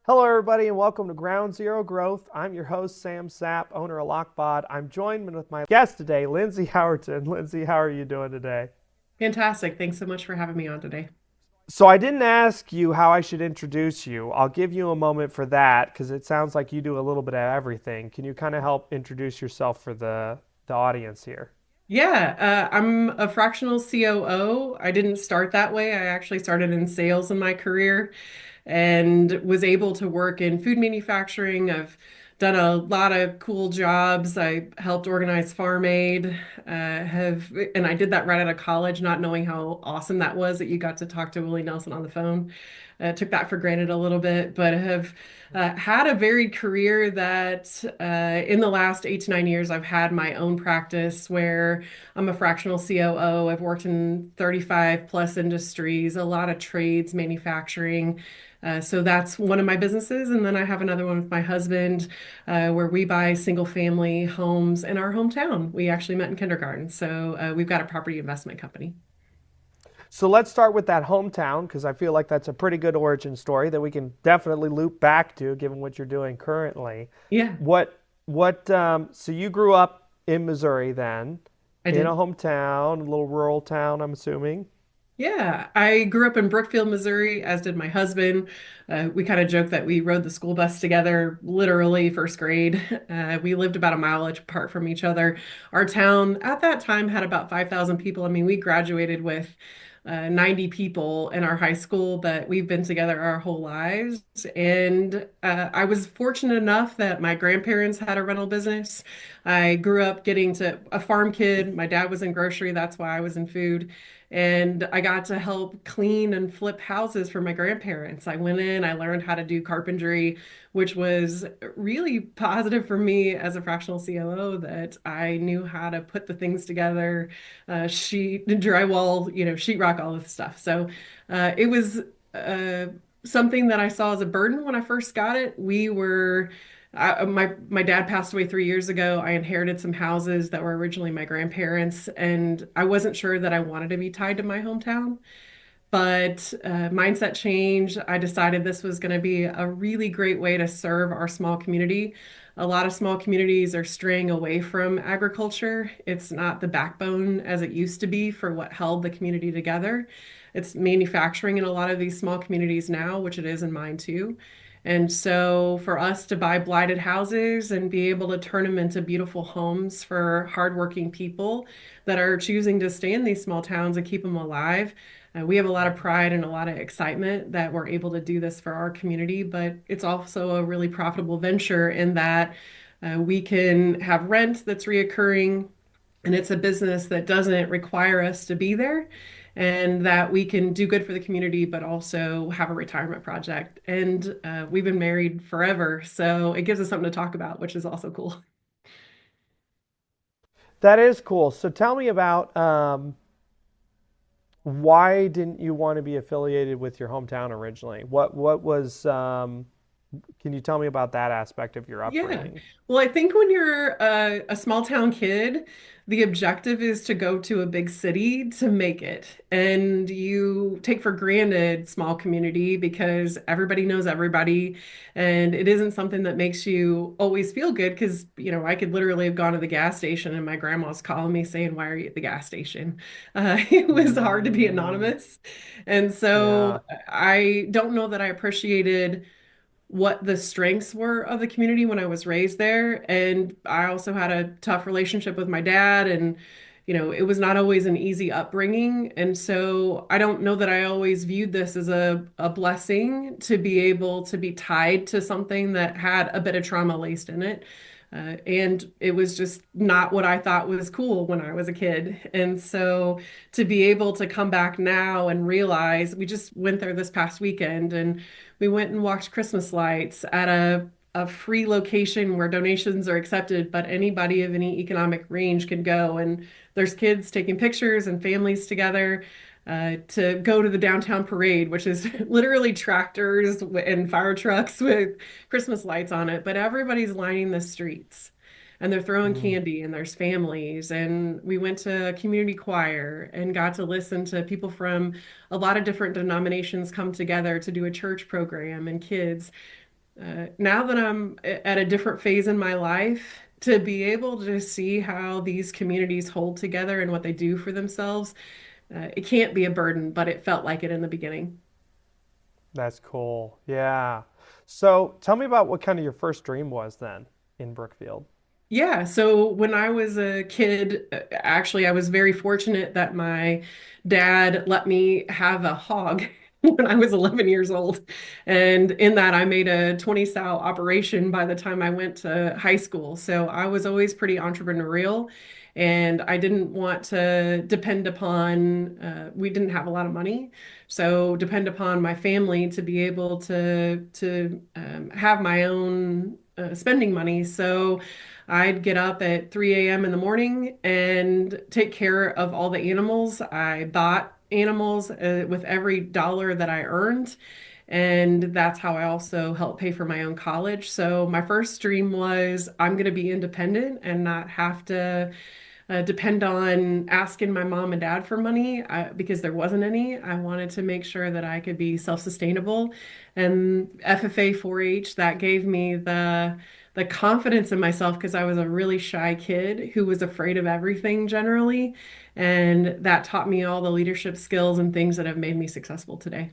Hello, everybody, and welcome to Ground Zero Growth. I'm your host, Sam Sapp, owner of Lockbot. I'm joined with my guest today, Lindsay Howerton. Lindsay, how are you doing today? Fantastic. Thanks so much for having me on today. So, I didn't ask you how I should introduce you. I'll give you a moment for that because it sounds like you do a little bit of everything. Can you kind of help introduce yourself for the audience here? I'm a fractional COO. I didn't start that way. I actually started in sales in my career and was able to work in food manufacturing. I've done a lot of cool jobs. I helped organize Farm Aid, and I did that right out of college, not knowing how awesome that was that you got to talk to Willie Nelson on the phone. Took that for granted a little bit, but have had a varied career that in the last 8 to 9 years, I've had my own practice where I'm a fractional COO. I've worked in 35 plus industries, a lot of trades, manufacturing. So that's one of my businesses. And then I have another one with my husband where we buy single family homes in our hometown. We actually met in kindergarten. So we've got a property investment company. So, let's start with that hometown because I feel like that's a pretty good origin story that we can definitely loop back to given what you're doing currently. Yeah, So you grew up in Missouri then, I in a did. hometown, a little rural town, I'm assuming. Yeah, I grew up in Brookfield, Missouri, as did my husband. We kind of joke that we rode the school bus together, literally first grade. We lived about a mile apart from each other. Our town at that time had about 5,000 people. I mean, we graduated with 90 people in our high school, but we've been together our whole lives. And I was fortunate enough that my grandparents had a rental business. I grew up getting to a farm kid. My dad was in grocery, that's why I was in food. And I got to help clean and flip houses for my grandparents. I went in, I learned how to do carpentry, which was really positive for me as a fractional COO that I knew how to put the things together, sheet, drywall, sheetrock, all this stuff. So it was uh, something that I saw as a burden when I first got it. My dad passed away 3 years ago. I inherited some houses that were originally my grandparents, and I wasn't sure that I wanted to be tied to my hometown. But mindset change, I decided this was going to be a really great way to serve our small community. A lot of small communities are straying away from agriculture. It's not the backbone as it used to be for what held the community together. It's manufacturing in a lot of these small communities now, which it is in mine too. And so for us to buy blighted houses and be able to turn them into beautiful homes for hardworking people that are choosing to stay in these small towns and keep them alive, we have a lot of pride and a lot of excitement that we're able to do this for our community, but it's also a really profitable venture in that we can have rent that's reoccurring and it's a business that doesn't require us to be there and that we can do good for the community, but also have a retirement project. And we've been married forever, so it gives us something to talk about, which is also cool. That is cool. So tell me about why didn't you want to be affiliated with your hometown originally? What was can you tell me about that aspect of your Yeah. upbringing? Well, I think when you're a small town kid, the objective is to go to a big city to make it. And you take for granted small community because everybody knows everybody. And it isn't something that makes you always feel good because, I could literally have gone to the gas station and my grandma's calling me saying, "Why are you at the gas station?" It was hard to be Mm, anonymous. And so yeah. I don't know that I appreciated what the strengths were of the community when I was raised there. And I also had a tough relationship with my dad, and it was not always an easy upbringing. And so I don't know that I always viewed this as a blessing to be able to be tied to something that had a bit of trauma laced in it. And it was just not what I thought was cool when I was a kid. And so to be able to come back now and realize we just went there this past weekend and we went and watched Christmas lights at a free location where donations are accepted, but anybody of any economic range can go. And there's kids taking pictures and families together to go to the downtown parade, which is literally tractors and fire trucks with Christmas lights on it. But everybody's lining the streets and they're throwing Mm. candy and there's families. And we went to a community choir and got to listen to people from a lot of different denominations come together to do a church program and kids. Now that I'm at a different phase in my life, to be able to see how these communities hold together and what they do for themselves, it can't be a burden, but it felt like it in the beginning. That's cool. Yeah. So tell me about what kind of your first dream was then in Brookfield. Yeah, so when I was a kid, actually, I was very fortunate that my dad let me have a hog when I was 11 years old. And in that, I made a 20 sow operation by the time I went to high school. So I was always pretty entrepreneurial, and I didn't want to depend upon, we didn't have a lot of money. So depend upon my family to be able to have my own spending money. So I'd get up at 3 a.m. in the morning and take care of all the animals. I bought animals with every dollar that I earned. And that's how I also helped pay for my own college. So my first dream was I'm going to be independent and not have to depend on asking my mom and dad for money because there wasn't any. I wanted to make sure that I could be self-sustainable. And FFA 4-H, that gave me the confidence in myself because I was a really shy kid who was afraid of everything generally. And that taught me all the leadership skills and things that have made me successful today.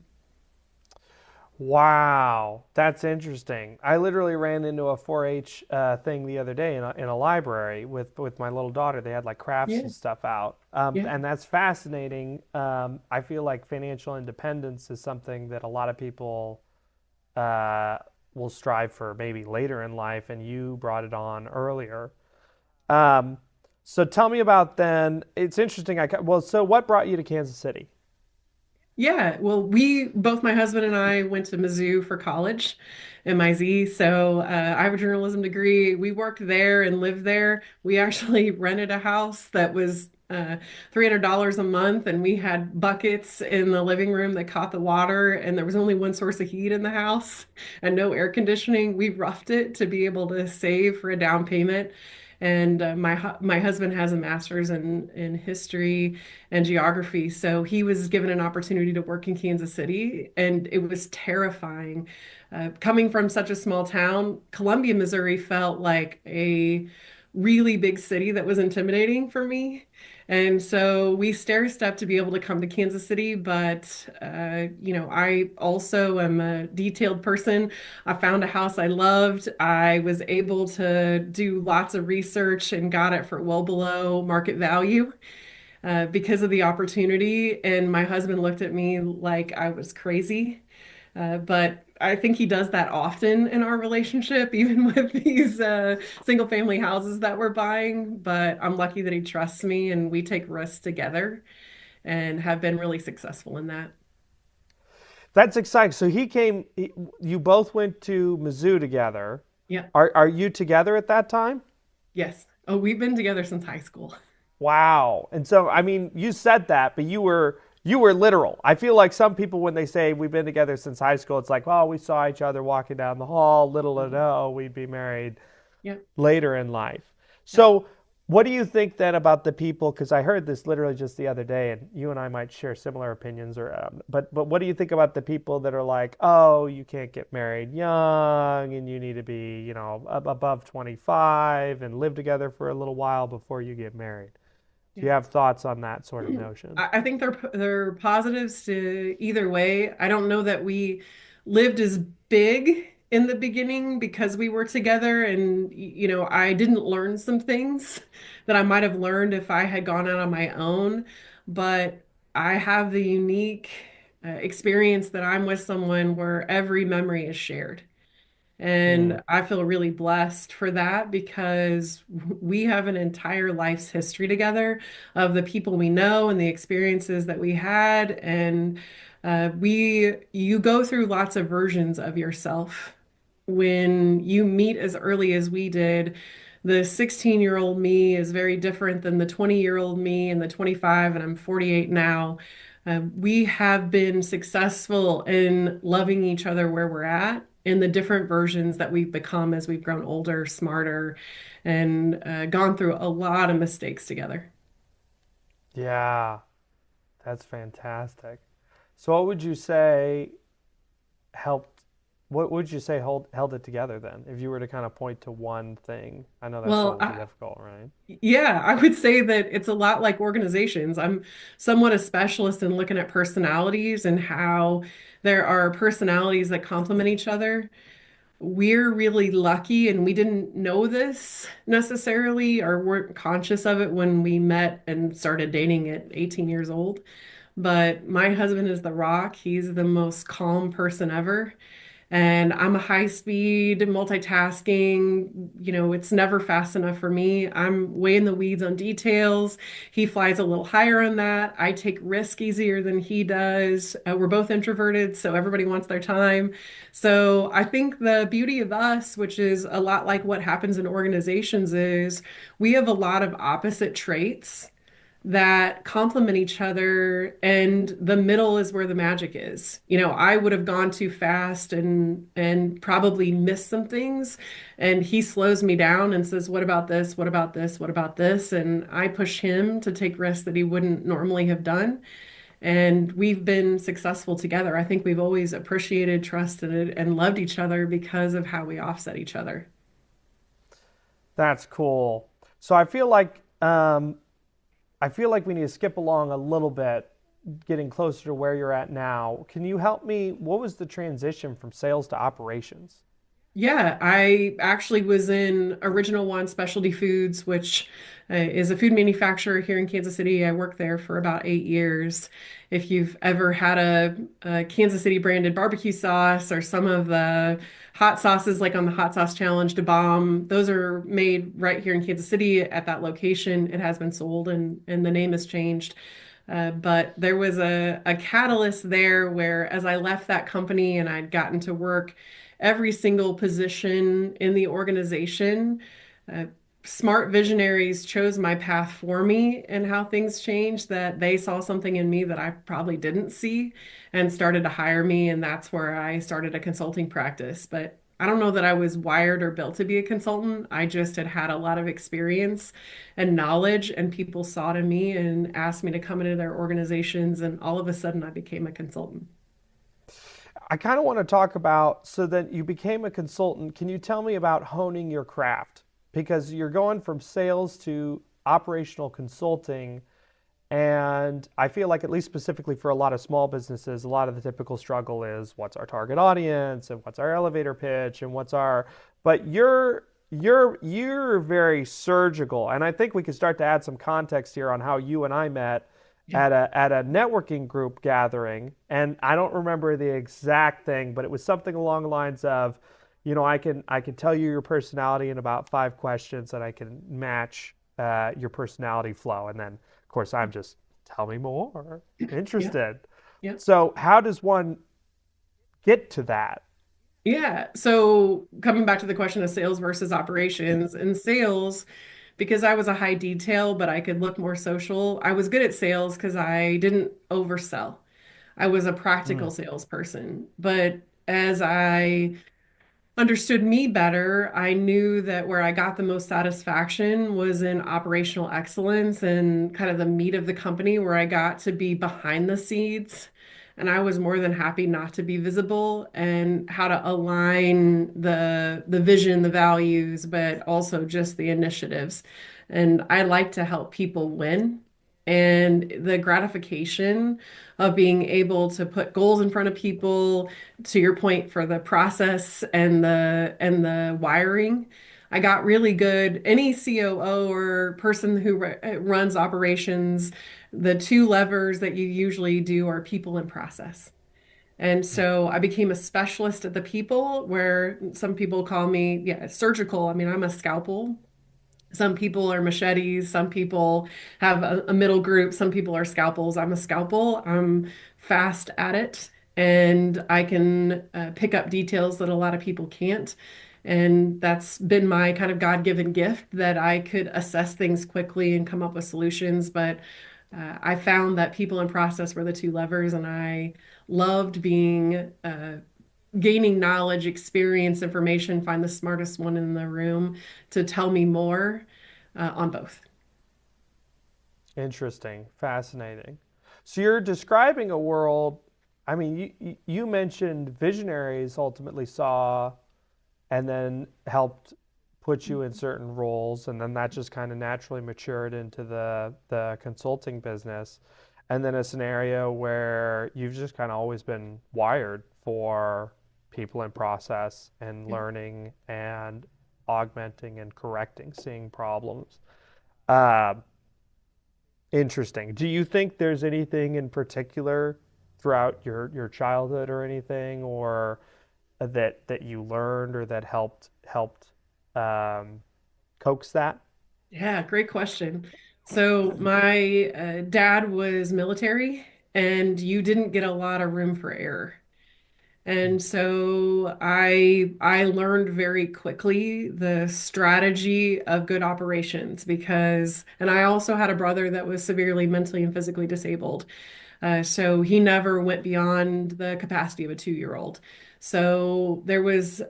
Wow, that's interesting. I literally ran into a 4-H thing the other day in a library with my little daughter. They had like crafts Yeah, and stuff out, yeah, and that's fascinating. I feel like financial independence is something that a lot of people uh, will strive for maybe later in life, and you brought it on earlier. Um, so tell me about then. It's interesting. Well, so what brought you to Kansas City? yeah. Well, both my husband and I went to Mizzou for college, MIZ. So I have a journalism degree. We worked there and lived there. We actually rented a house that was $300 a month, and we had buckets in the living room that caught the water, and there was only one source of heat in the house and no air conditioning. We roughed it to be able to save for a down payment. And my husband has a master's in history and geography. So he was given an opportunity to work in Kansas City, and it was terrifying. Coming from such a small town, Columbia, Missouri felt like a really big city that was intimidating for me. And so we stair stepped to be able to come to Kansas City. But, I also am a detailed person. I found a house I loved. I was able to do lots of research and got it for well below market value because of the opportunity. And my husband looked at me like I was crazy. But I think he does that often in our relationship, even with these single family houses that we're buying. But I'm lucky that he trusts me and we take risks together and have been really successful in that. That's exciting. So you both went to Mizzou together. Yeah. Are you together at that time? Yes. Oh, we've been together since high school. Wow. And so I mean, you said that, but you were literal. I feel like some people when they say we've been together since high school, it's like, oh, we saw each other walking down the hall, little to Mhm. know we'd be married Yeah. later in life. Yeah. So, what do you think then about the people? Because I heard this literally just the other day, and you and I might share similar opinions. But what do you think about the people that are like, oh, you can't get married young, and you need to be, above 25 and live together for a little while before you get married? Do Yeah. you have thoughts on that sort of notion? I think they're positives to either way. I don't know that we lived as big in the beginning because we were together, and I didn't learn some things that I might have learned if I had gone out on my own. But I have the unique experience that I'm with someone where every memory is shared. Mm, And I feel really blessed for that because we have an entire life's history together of the people we know and the experiences that we had. And you go through lots of versions of yourself when you meet as early as we did. The 16-year-old me is very different than the 20-year-old me and the 25, and I'm 48 now. We have been successful in loving each other where we're at in the different versions that we've become as we've grown older, smarter, and gone through a lot of mistakes together. yeah, that's fantastic. So, what would you say helped? What would you say held it together then, if you were to kind of point to one thing? I know that's a Well, little difficult, right? yeah, I would say that it's a lot like organizations. I'm somewhat a specialist in looking at personalities and how there are personalities that complement each other. We're really lucky, and we didn't know this necessarily or weren't conscious of it when we met and started dating at 18 years old. But my husband is the rock. He's the most calm person ever. And I'm a high speed multitasking. It's never fast enough for me. I'm way in the weeds on details. He flies a little higher on that. I take risk easier than he does. We're both introverted, so everybody wants their time. So I think the beauty of us, which is a lot like what happens in organizations, is we have a lot of opposite traits that complement each other, and the middle is where the magic is. I would have gone too fast and probably missed some things, and he slows me down and says, "What about this? What about this? What about this?" And I push him to take risks that he wouldn't normally have done. And we've been successful together. I think we've always appreciated, trusted, and loved each other because of how we offset each other. That's cool. So I feel like we need to skip along a little bit, getting closer to where you're at now. Can you help me? What was the transition from sales to operations? Yeah, I actually was in Original One Specialty Foods, which is a food manufacturer here in Kansas City. I worked there for about 8 years. If you've ever had a Kansas City branded barbecue sauce or some of the hot sauces, like on the Hot Sauce Challenge to Bomb, those are made right here in Kansas City at that location. It has been sold, and the name has changed. But there was a catalyst there where, as I left that company and I'd gotten to work every single position in the organization, uh, smart visionaries chose my path for me and how things changed, that they saw something in me that I probably didn't see and started to hire me. And that's where I started a consulting practice. But I don't know that I was wired or built to be a consultant. I just had had a lot of experience and knowledge, and people saw it in me and asked me to come into their organizations. And all of a sudden, I became a consultant. I kind of want to talk about, so that you became a consultant. Can you tell me about honing your craft? Because you're going from sales to operational consulting. And I feel like, at least specifically for a lot of small businesses, a lot of the typical struggle is, what's our target audience and what's our elevator pitch and but you're very surgical. And I think we could start to add some context here on how you and I met Yeah. at a networking group gathering. And I don't remember the exact thing, but it was something along the lines of, I can tell you your personality in about 5 questions, and I can match your personality flow. And then, of course, I'm just, tell me more, Yeah. interested. Yeah. So how does one get to that? Yeah. So coming back to the question of sales versus operations, in sales, because I was a high detail, but I could look more social, I was good at sales because I didn't oversell. I was a practical Mm, salesperson. But as I understood me better, I knew that where I got the most satisfaction was in operational excellence and kind of the meat of the company, where I got to be behind the scenes. And I was more than happy not to be visible, and how to align the vision, the values, but also just the initiatives. And I like to help people win. And the gratification of being able to put goals in front of people, to your point, for the process and the wiring. I got really good. Any COO or person who runs operations, the two levers that you usually do are people and process. And so I became a specialist at the people, where some people call me, yeah, surgical. I mean, I'm a scalpel. Some people are machetes. Some people have a middle group. Some people are scalpels. I'm a scalpel. I'm fast at it, and I can pick up details that a lot of people can't. And that's been my kind of God-given gift, that I could assess things quickly and come up with solutions. But I found that people and process were the two levers, and I loved being gaining knowledge, experience, information, find the smartest one in the room to tell me more on both. interesting, fascinating. So you're describing a world. I mean, you mentioned visionaries ultimately saw and then helped put you in certain roles, and then that just kind of naturally matured into the consulting business. And then a scenario where you've just kind of always been wired for people in process and Yeah. learning and augmenting and correcting, seeing problems. Uh, Interesting. Do you think there's anything in particular throughout your childhood or anything, or that you learned or that helped um, coax that? Yeah, great question. So my dad was military, and you didn't get a lot of room for error. And so I learned very quickly the strategy of good operations because, and I also had a brother that was severely mentally and physically disabled. So he never went beyond the capacity of a 2-year-old. So there was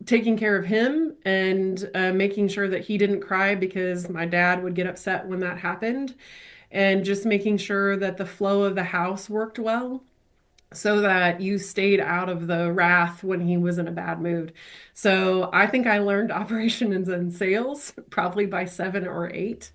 taking care of him and making sure that he didn't cry because my dad would get upset when that happened, and just making sure that the flow of the house worked well so that you stayed out of the wrath when he was in a bad mood. So I think I learned operations and sales probably by 7 or 8,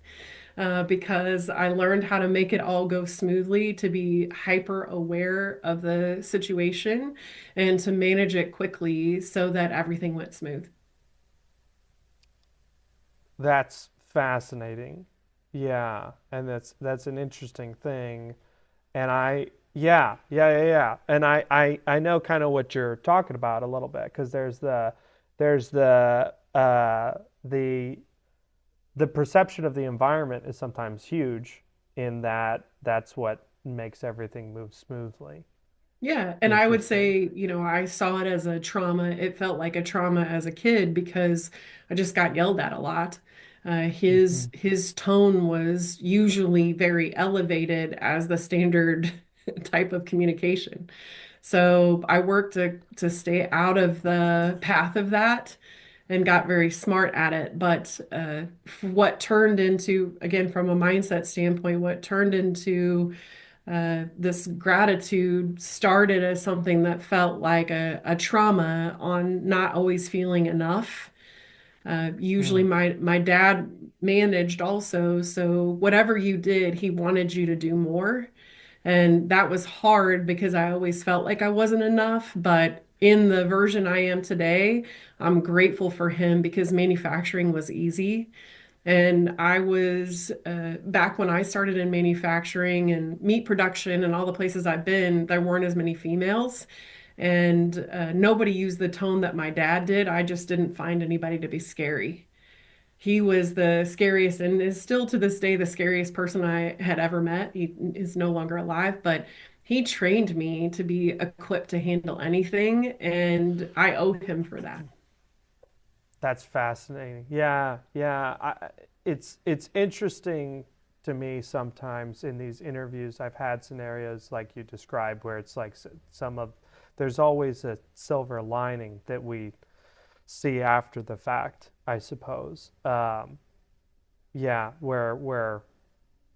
because I learned how to make it all go smoothly, to be hyper aware of the situation and to manage it quickly so that everything went smooth. That's fascinating. Yeah, and that's an interesting thing. And yeah. And I know kind of what you're talking about a little bit because there's the perception of the environment is sometimes huge in that that's what makes everything move smoothly. Yeah, and I would Interesting. say, I saw it as a trauma. It felt like a trauma as a kid because I just got yelled at a lot. His Hmm. his tone was usually very elevated as the standard type of communication. So I worked to stay out of the path of that and got very smart at it. But what turned into, again, from a mindset standpoint, what turned into this gratitude started as something that felt like a trauma on not always feeling enough. Usually Mm. my dad managed also, so whatever you did, he wanted you to do more. And that was hard because I always felt like I wasn't enough. But in the version I am today, I'm grateful for him because manufacturing was easy. And I was back when I started in manufacturing and meat production and all the places I've been, there weren't as many females. And nobody used the tone that my dad did. I just didn't find anybody to be scary. He was the scariest and is still to this day the scariest person I had ever met. He is no longer alive, but he trained me to be equipped to handle anything, and I owe him for that. That's fascinating. Yeah. It's interesting to me sometimes in these interviews. I've had scenarios like you described where it's like some of there's always a silver lining that we see after the fact, I suppose. Yeah, where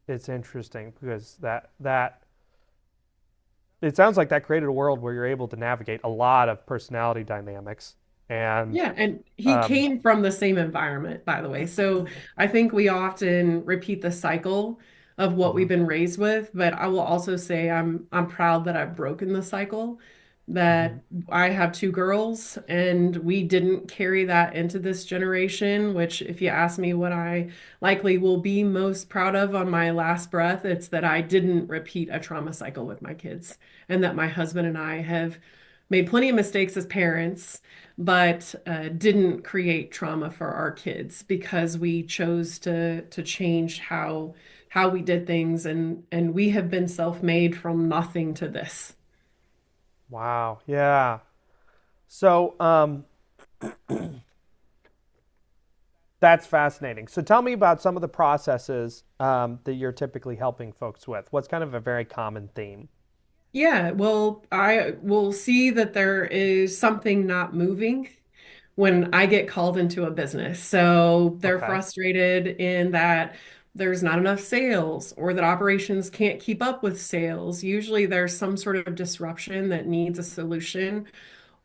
it's interesting because that it sounds like that created a world where you're able to navigate a lot of personality dynamics and Yeah, and he um, came from the same environment, by the way. So I think we often repeat the cycle of what we've mhm, been raised with, but I will also say I'm proud that I've broken the cycle, mhm. that I have 2 girls and we didn't carry that into this generation, which if you ask me what I likely will be most proud of on my last breath, it's that I didn't repeat a trauma cycle with my kids and that my husband and I have made plenty of mistakes as parents but didn't create trauma for our kids because we chose to change how we did things, and we have been self-made from nothing to this. Wow. Yeah. So that's fascinating. So tell me about some of the processes that you're typically helping folks with. What's kind of a very common theme? Yeah, well, I will see that there is something not moving when I get called into a business. So they're Okay. frustrated in that there's not enough sales or that operations can't keep up with sales. Usually there's some sort of disruption that needs a solution,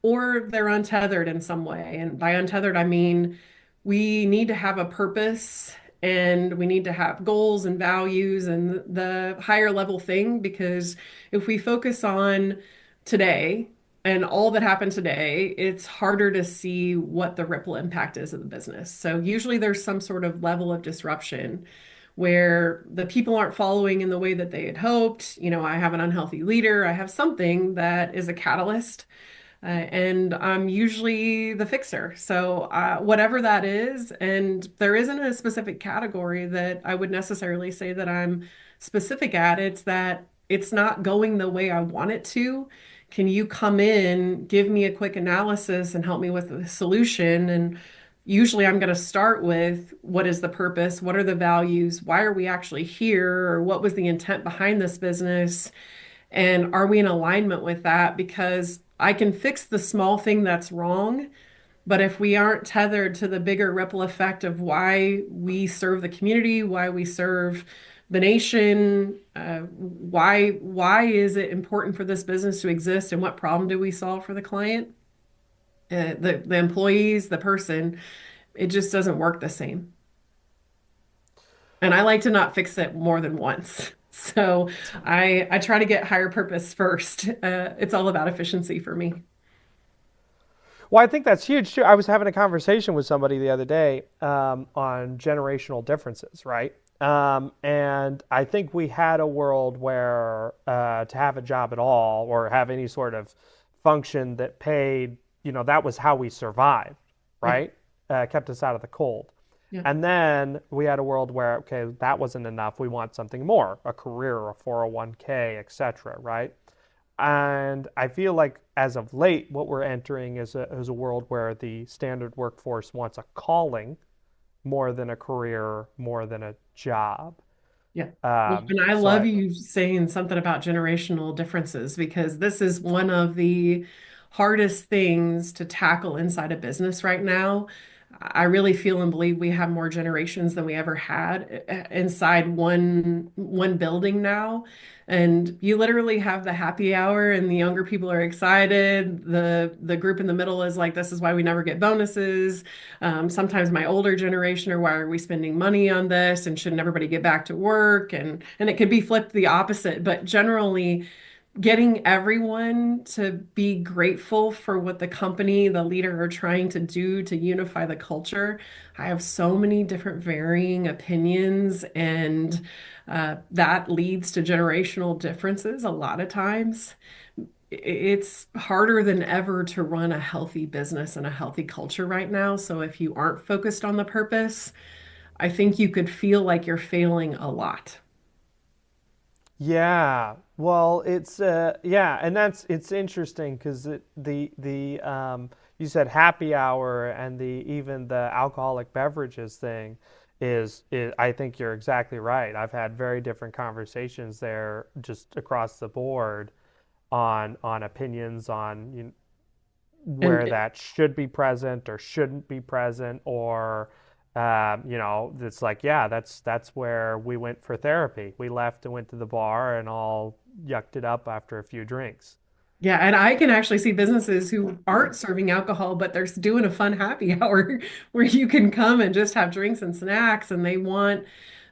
or they're untethered in some way. And by untethered, I mean we need to have a purpose and we need to have goals and values and the higher level thing, because if we focus on today and all that happened today, it's harder to see what the ripple impact is of the business. So usually there's some sort of level of disruption where the people aren't following in the way that they had hoped. I have an unhealthy leader, I have something that is a catalyst, and I'm usually the fixer. So, whatever that is, and there isn't a specific category that I would necessarily say that I'm specific at. It's that it's not going the way I want it to. Can you come in, give me a quick analysis, and help me with the solution? And usually I'm going to start with what is the purpose? What are the values? Why are we actually here? Or what was the intent behind this business? And are we in alignment with that? Because I can fix the small thing that's wrong, but if we aren't tethered to the bigger ripple effect of why we serve the community, why we serve the nation, why is it important for this business to exist, and what problem do we solve for the client, the employees, the person, it just doesn't work the same. And I like to not fix it more than once. So I try to get higher purpose first. It's all about efficiency for me. Well, I think that's huge too. I was having a conversation with somebody the other day on generational differences, right? And I think we had a world where to have a job at all or have any sort of function that paid, that was how we survived, Yeah, right? Kept us out of the cold. yeah, And then we had a world where, okay, that wasn't enough. We want something more, a career, a 401k, etc., right? And I feel like as of late, what we're entering is a world where the standard workforce wants a calling more than a career, more than a job. yeah. Well, Um, and I so love I, you saying something about generational differences, because this is one of the hardest things to tackle inside a business right now. I really feel and believe we have more generations than we ever had inside one building now. And you literally have the happy hour and the younger people are excited. The group in the middle is like, this is why we never get bonuses. Sometimes my older generation are, why are we spending money on this? And shouldn't everybody get back to work? And it could be flipped the opposite. But generally, getting everyone to be grateful for what the company, the leader are trying to do to unify the culture. I have so many different varying opinions, and that leads to generational differences a lot of times. It's harder than ever to run a healthy business and a healthy culture right now. So if you aren't focused on the purpose, I think you could feel like you're failing a lot. yeah, well, yeah, and it's interesting because you said happy hour and the even the alcoholic beverages thing is I think you're exactly right. I've had very different conversations there just across the board on opinions on And where that should be present or shouldn't be present or it's like, yeah, that's where we went for therapy. We left and went to the bar and all yucked it up after a few drinks. yeah, and I can actually see businesses who aren't serving alcohol, but they're doing a fun happy hour where you can come and just have drinks and snacks, and they want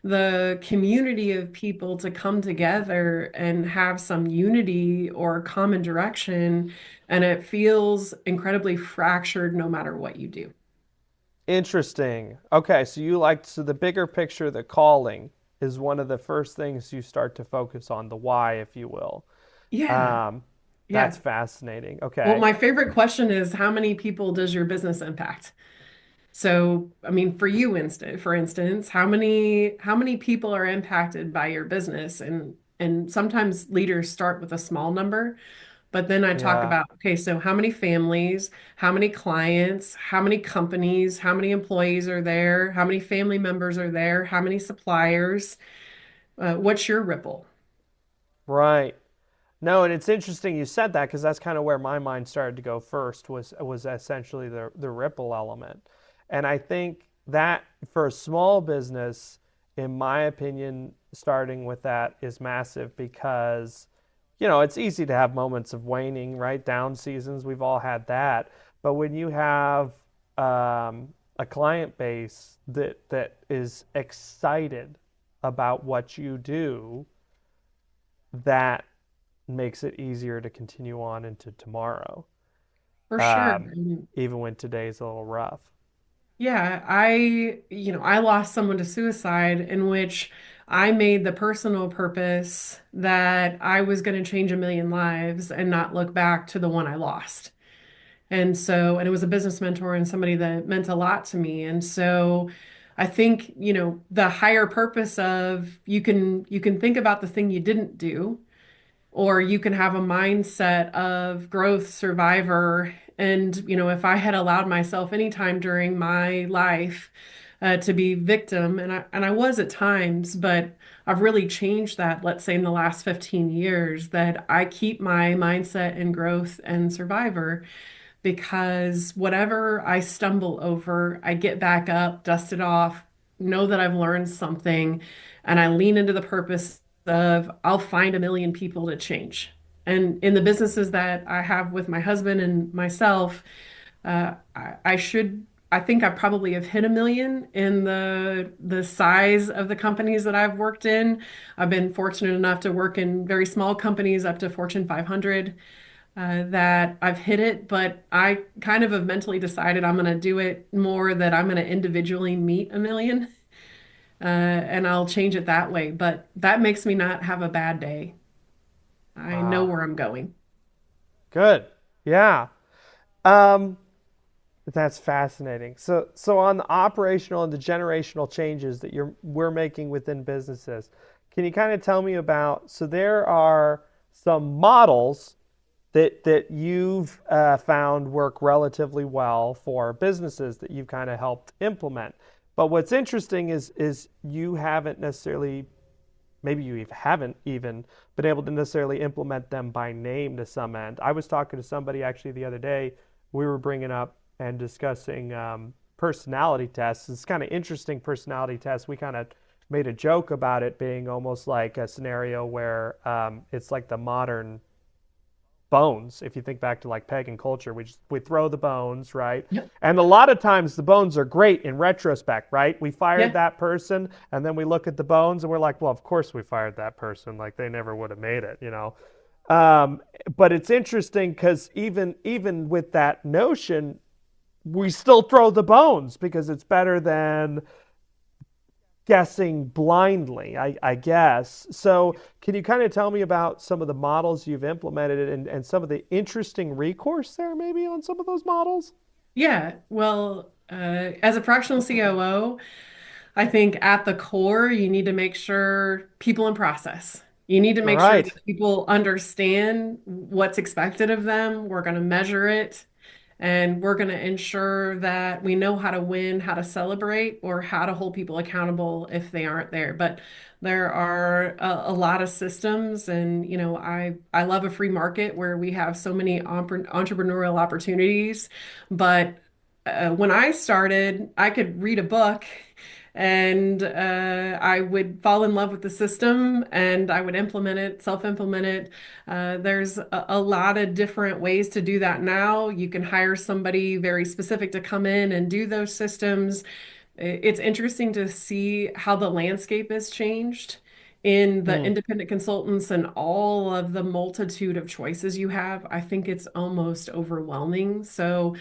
the community of people to come together and have some unity or common direction, and it feels incredibly fractured no matter what you do. Interesting. Okay, so you like, so the bigger picture, the calling is one of the first things you start to focus on, the why, if you will. Yeah, Um, that's yeah. fascinating. Well, Okay. my favorite question is, how many people does your business impact? So, I mean, for instance, how many people are impacted by your business? And sometimes leaders start with a small number, but then I talk Yeah. about, okay, so how many families, how many clients, how many companies, how many employees are there, how many family members are there, how many suppliers, what's your ripple? Right. No, and it's interesting you said that because that's kind of where my mind started to go first was essentially the ripple element. And I think that for a small business, in my opinion, starting with that is massive because, it's easy to have moments of waning, right? Down seasons. We've all had that. But when you have a client base that is excited about what you do, that makes it easier to continue on into tomorrow, For sure. um, even when today's a little rough. Yeah, I lost someone to suicide in which I made the personal purpose that I was going to change a million lives and not look back to the one I lost. And it was a business mentor and somebody that meant a lot to me. And so I think, the higher purpose of you can think about the thing you didn't do, or you can have a mindset of growth survivor. And, if I had allowed myself anytime during my life to be victim, and I was at times, but I've really changed that, let's say in the last 15 years, that I keep my mindset in growth and survivor, because whatever I stumble over, I get back up, dust it off, know that I've learned something, and I lean into the purpose of I'll find a million people to change. And in the businesses that I have with my husband and myself, I think I probably have hit a million in the size of the companies that I've worked in. I've been fortunate enough to work in very small companies up to Fortune 500, that I've hit it, but I kind of have mentally decided I'm going to do it more, that I'm going to individually meet a million, and I'll change it that way. But that makes me not have a bad day. I know Wow. where I'm going. Good. Yeah. Um, that's fascinating. So on the operational and the generational changes that we're making within businesses, can you kind of tell me about? So there are some models that you've found work relatively well for businesses that you've kind of helped implement. But what's interesting is you haven't necessarily, maybe you haven't even been able to necessarily implement them by name to some end. I was talking to somebody actually the other day. We were bringing up and discussing personality tests. It's kind of interesting personality tests. We kind of made a joke about it being almost like a scenario where it's like the modern bones. If you think back to like pagan culture, we throw the bones, right? Yep. And a lot of times the bones are great in retrospect, right? We fired Yeah. that person and then we look at the bones and we're like, well, of course we fired that person, like they never would have made it. um, but it's interesting because even with that notion, we still throw the bones because it's better than guessing blindly, I guess. So, can you kind of tell me about some of the models you've implemented and some of the interesting recourse there, maybe on some of those models? Yeah. Well, as a fractional COO, I think at the core, you need to make sure people in process. You need to All make sure right. that people understand what's expected of them. We're going to measure it, and we're going to ensure that we know how to win, how to celebrate, or how to hold people accountable if they aren't there. But there are a lot of systems, and I love a free market where we have so many entrepreneurial opportunities. But when I started, I could read a book, and I would fall in love with the system and I would implement it, self-implement it. There's a lot of different ways to do that now. You can hire somebody very specific to come in and do those systems. It's interesting to see how the landscape has changed in the Hmm. independent consultants and all of the multitude of choices you have. I think it's almost overwhelming. So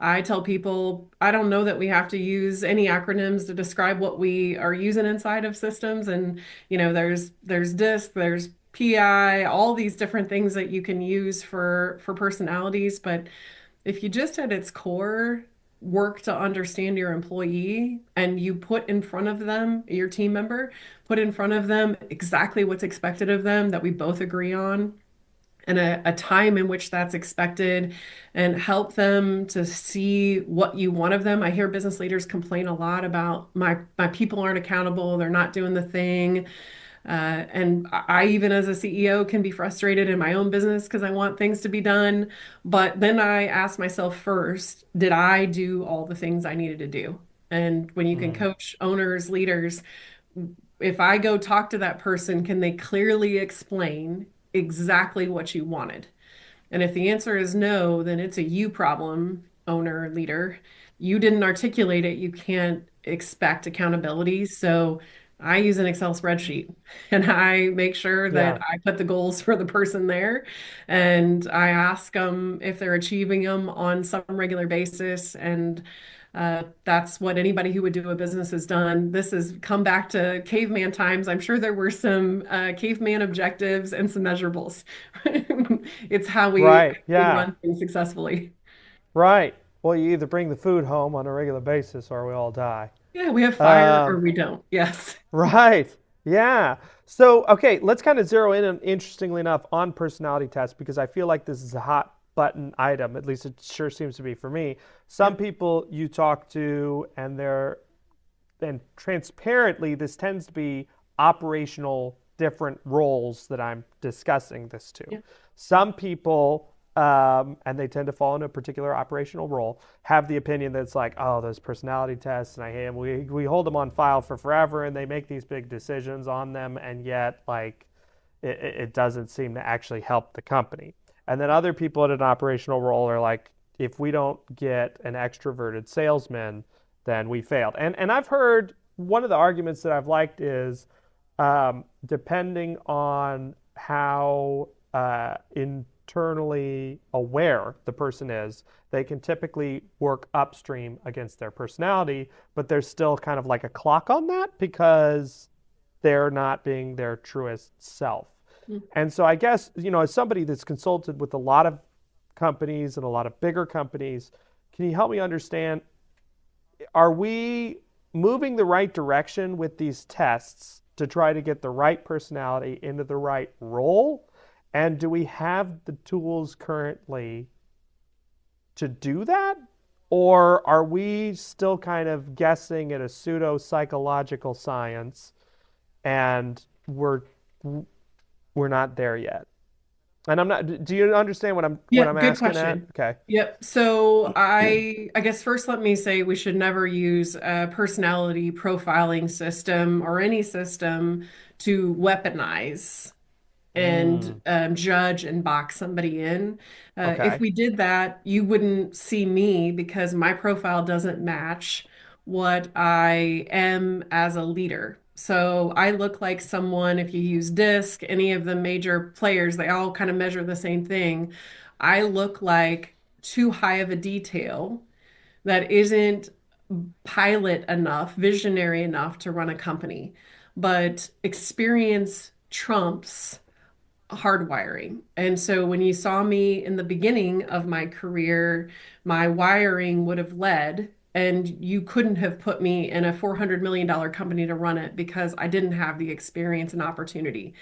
I tell people, I don't know that we have to use any acronyms to describe what we are using inside of systems. And, there's DISC, there's PI, all these different things that you can use for personalities. But if you just at its core work to understand your employee, and you put in front of them, your team member, put in front of them exactly what's expected of them that we both agree on, and a time in which that's expected, and help them to see what you want of them. I hear business leaders complain a lot about my people aren't accountable, they're not doing the thing. And I, even as a CEO, can be frustrated in my own business because I want things to be done. But then I ask myself first, did I do all the things I needed to do? And when you can Hmm. coach owners, leaders, if I go talk to that person, can they clearly explain exactly what you wanted? And if the answer is no, then it's a you problem, owner, leader. You didn't articulate it. You can't expect accountability. So I use an Excel spreadsheet and I make sure that Yeah. I put the goals for the person there. And I ask them if they're achieving them on some regular basis. And that's what anybody who would do a business has done. This has come back to caveman times. I'm sure there were some caveman objectives and some measurables. It's how Right. we Yeah. run things successfully. Right. Well, you either bring the food home on a regular basis or we all die. Yeah, we have fire or Um, we don't. Yes. right. Yeah. So, okay, let's kind of zero in, on, interestingly enough, on personality tests because I feel like this is a hot button item. At least it sure seems to be for me. Some Yep. people you talk to, and transparently, this tends to be operational different roles that I'm discussing this to. Yeah. Some people, and they tend to fall into a particular operational role, have the opinion that it's like, oh, those personality tests, and I hate them. We hold them on file for forever, and they make these big decisions on them, and yet, like, it doesn't seem to actually help the company. And then other people in an operational role are like, if we don't get an extroverted salesman, then we failed. And I've heard one of the arguments that I've liked is depending on how internally aware the person is, they can typically work upstream against their personality, but there's still kind of like a clock on that because they're not being their truest self. Mm. And so I guess, as somebody that's consulted with a lot of companies and a lot of bigger companies, can you help me understand, are we moving the right direction with these tests to try to get the right personality into the right role? And do we have the tools currently to do that? Or are we still kind of guessing at a pseudo psychological science and we're not there yet? And I'm not, do you understand what Yeah, I'm good asking at? question. Okay. Yep. So I guess first let me say we should never use a personality profiling system or any system to weaponize and Mm, judge and box somebody in. If okay. we did that, you wouldn't see me because my profile doesn't match what I am as a leader. So I look like someone, if you use DISC, any of the major players, they all kind of measure the same thing. I look like too high of a detail that isn't pilot enough, visionary enough to run a company. But experience trumps hardwiring. And so when you saw me in the beginning of my career, my wiring would have led, and you couldn't have put me in a $400 million company to run it because I didn't have the experience and opportunity.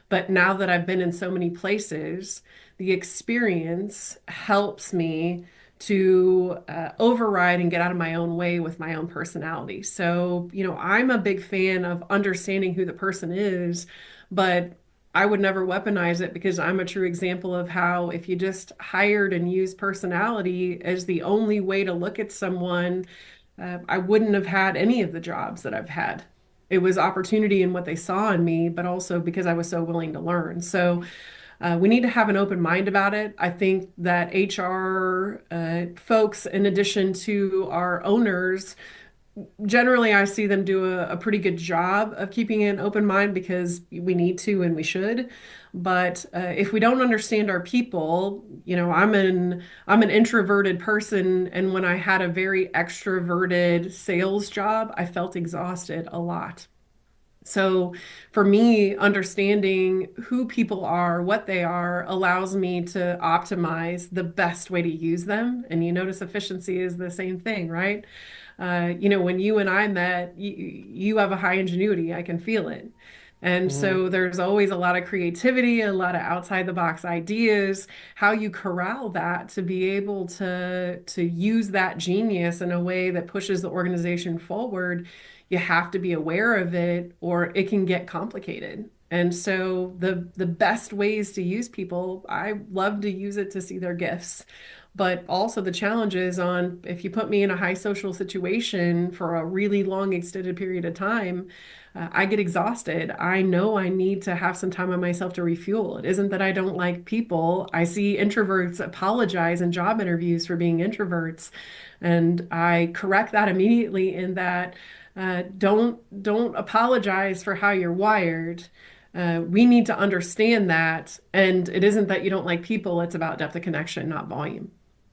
But now that I've been in so many places, the experience helps me to override and get out of my own way with my own personality. So, I'm a big fan of understanding who the person is, but I would never weaponize it because I'm a true example of how if you just hired and used personality as the only way to look at someone, I wouldn't have had any of the jobs that I've had. It was opportunity in what they saw in me, but also because I was so willing to learn. So we need to have an open mind about it. I think that HR folks, in addition to our owners, generally I see them do a pretty good job of keeping an open mind because we need to and we should. But if we don't understand our people, I'm an introverted person, and when I had a very extroverted sales job, I felt exhausted a lot. So for me, understanding who people are, what they are, allows me to optimize the best way to use them. And you notice efficiency is the same thing, right? When you and I met, you have a high ingenuity. I can feel it. And Hmm. so there's always a lot of creativity, a lot of outside the box ideas, how you corral that to be able to use that genius in a way that pushes the organization forward. You have to be aware of it or it can get complicated. And so the best ways to use people, I love to use it to see their gifts. But also the challenge is on if you put me in a high social situation for a really long extended period of time, I get exhausted. I know I need to have some time on myself to refuel. It isn't that I don't like people. I see introverts apologize in job interviews for being introverts, and I correct that immediately in that don't apologize for how you're wired. We need to understand that, and it isn't that you don't like people, it's about depth of connection, not volume.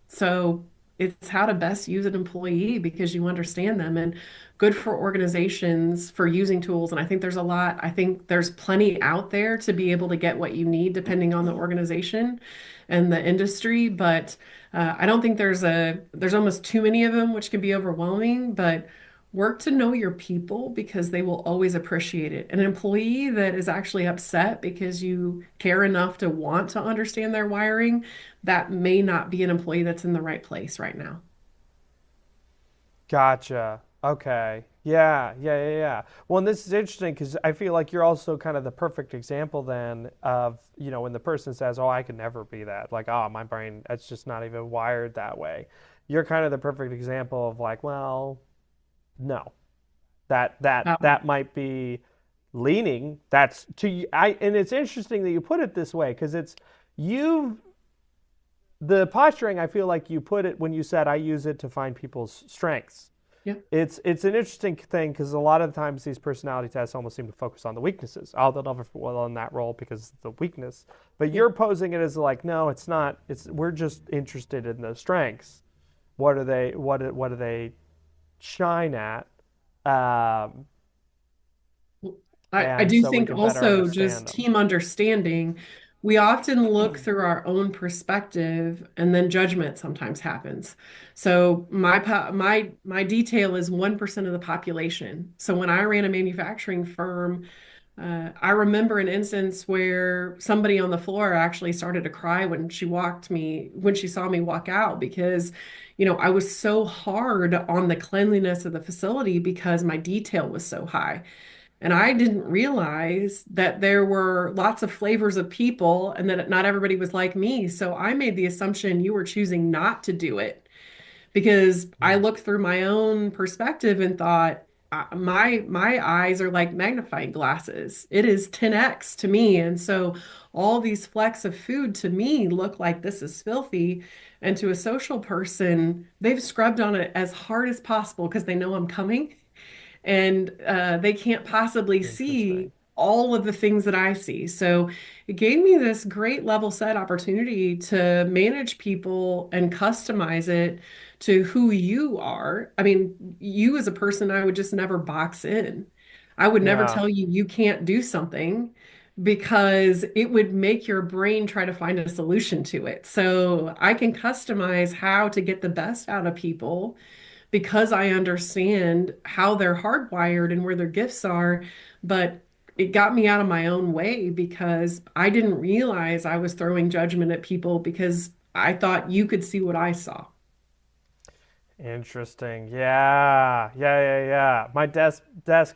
So it's how to best use an employee because you understand them and good for organizations for using tools. And I think there's a lot, I think there's plenty out there to be able to get what you need depending on the organization and the industry. But I don't think there's almost too many of them, which can be overwhelming, but work to know your people because they will always appreciate it. An employee that is actually upset because you care enough to want to understand their wiring, that may not be an employee that's in the right place right now. Gotcha. Okay. Yeah, yeah, yeah, yeah. Well, and this is interesting because I feel like you're also kind of the perfect example then of, when the person says, "Oh, I could never be that." Like, "Oh, my brain, it's just not even wired that way." You're kind of the perfect example of like, well, no. That might be leaning. That's to I and it's interesting that you put it this way because you've the posturing. I feel like you put it when you said I use it to find people's strengths. Yeah. It's an interesting thing because a lot of times these personality tests almost seem to focus on the weaknesses. Oh, they'll never fit well in that role because of the weakness. But Yeah. you're posing it as like, no, it's not. It's we're just interested in the strengths. What are they? What do they shine at? Um, I and do so we think can better also understand just them. team understanding. We often look through our own perspective and then judgment sometimes happens. So my detail is 1% of the population. So when I ran a manufacturing firm, I remember an instance where somebody on the floor actually started to cry when she saw me walk out because, I was so hard on the cleanliness of the facility because my detail was so high. And I didn't realize that there were lots of flavors of people and that not everybody was like me. So I made the assumption you were choosing not to do it because I Mm. looked through my own perspective and thought my eyes are like magnifying glasses. It is 10x to me. And so all these flecks of food to me look like this is filthy. And to a social person, they've scrubbed on it as hard as possible because they know I'm coming and they can't possibly see Interesting. all of the things that I see. So it gave me this great level set opportunity to manage people and customize it to who you are. I mean, you as a person, I would just never box in. I would never Yeah. tell you you can't do something because it would make your brain try to find a solution to it. So I can customize how to get the best out of people because I understand how they're hardwired and where their gifts are. But it got me out of my own way because I didn't realize I was throwing judgment at people because I thought you could see what I saw. Interesting. Yeah. Yeah, yeah, yeah. My desk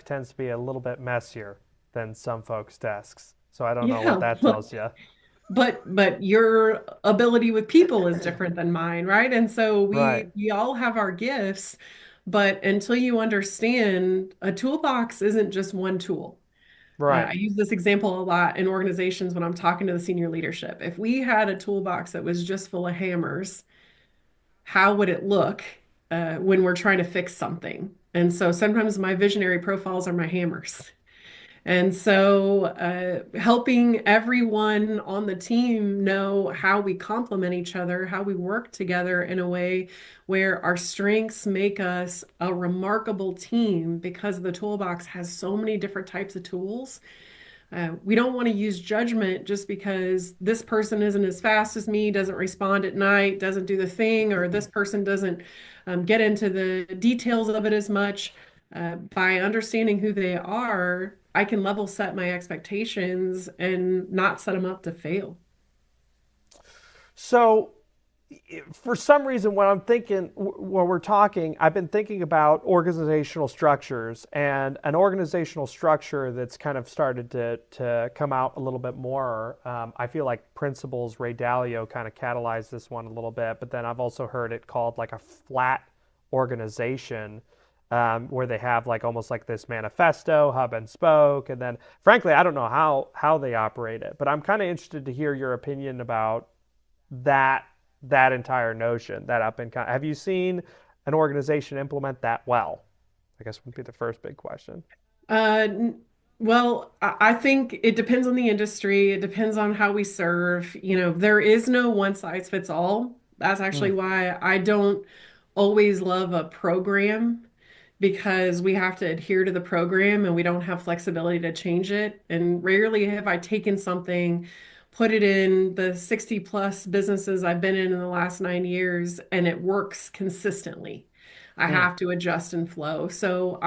tends to be a little bit messier than some folks' desks. So I don't know what Yeah, that tells you. but your ability with people is different than mine, right? And so Right. we all have our gifts, but until you understand, a toolbox isn't just one tool. I Right. use this example a lot in organizations when I'm talking to the senior leadership. If we had a toolbox that was just full of hammers, how would it look when we're trying to fix something? And so sometimes my visionary profiles are my hammers. And so helping everyone on the team know how we complement each other, how we work together in a way where our strengths make us a remarkable team because the toolbox has so many different types of tools. We don't want to use judgment just because this person isn't as fast as me, doesn't respond at night, doesn't do the thing, or this person doesn't get into the details of it as much. By understanding who they are, I can level set my expectations and not set them up to fail. So for some reason, when I'm thinking, when we're talking, I've been thinking about organizational structures, and an organizational structure that's kind of started to come out a little bit more. I feel like Principles, Ray Dalio kind of catalyzed this one a little bit, but then I've also heard it called like a flat organization, where they have like almost like this manifesto, hub and spoke, and then frankly, I don't know how they operate it, but I'm kind of interested to hear your opinion about that that entire notion, that up and have you seen an organization implement that well? I guess would be the first big question. Uh, n- well, I think it depends on the industry. It depends on how we serve. There is no one size fits all. That's actually Mm, why I don't always love a program because we have to adhere to the program and we don't have flexibility to change it. And rarely have I taken something, put it in the 60 plus businesses I've been in the last 9 years, and it works consistently. I mm. have to adjust and flow. So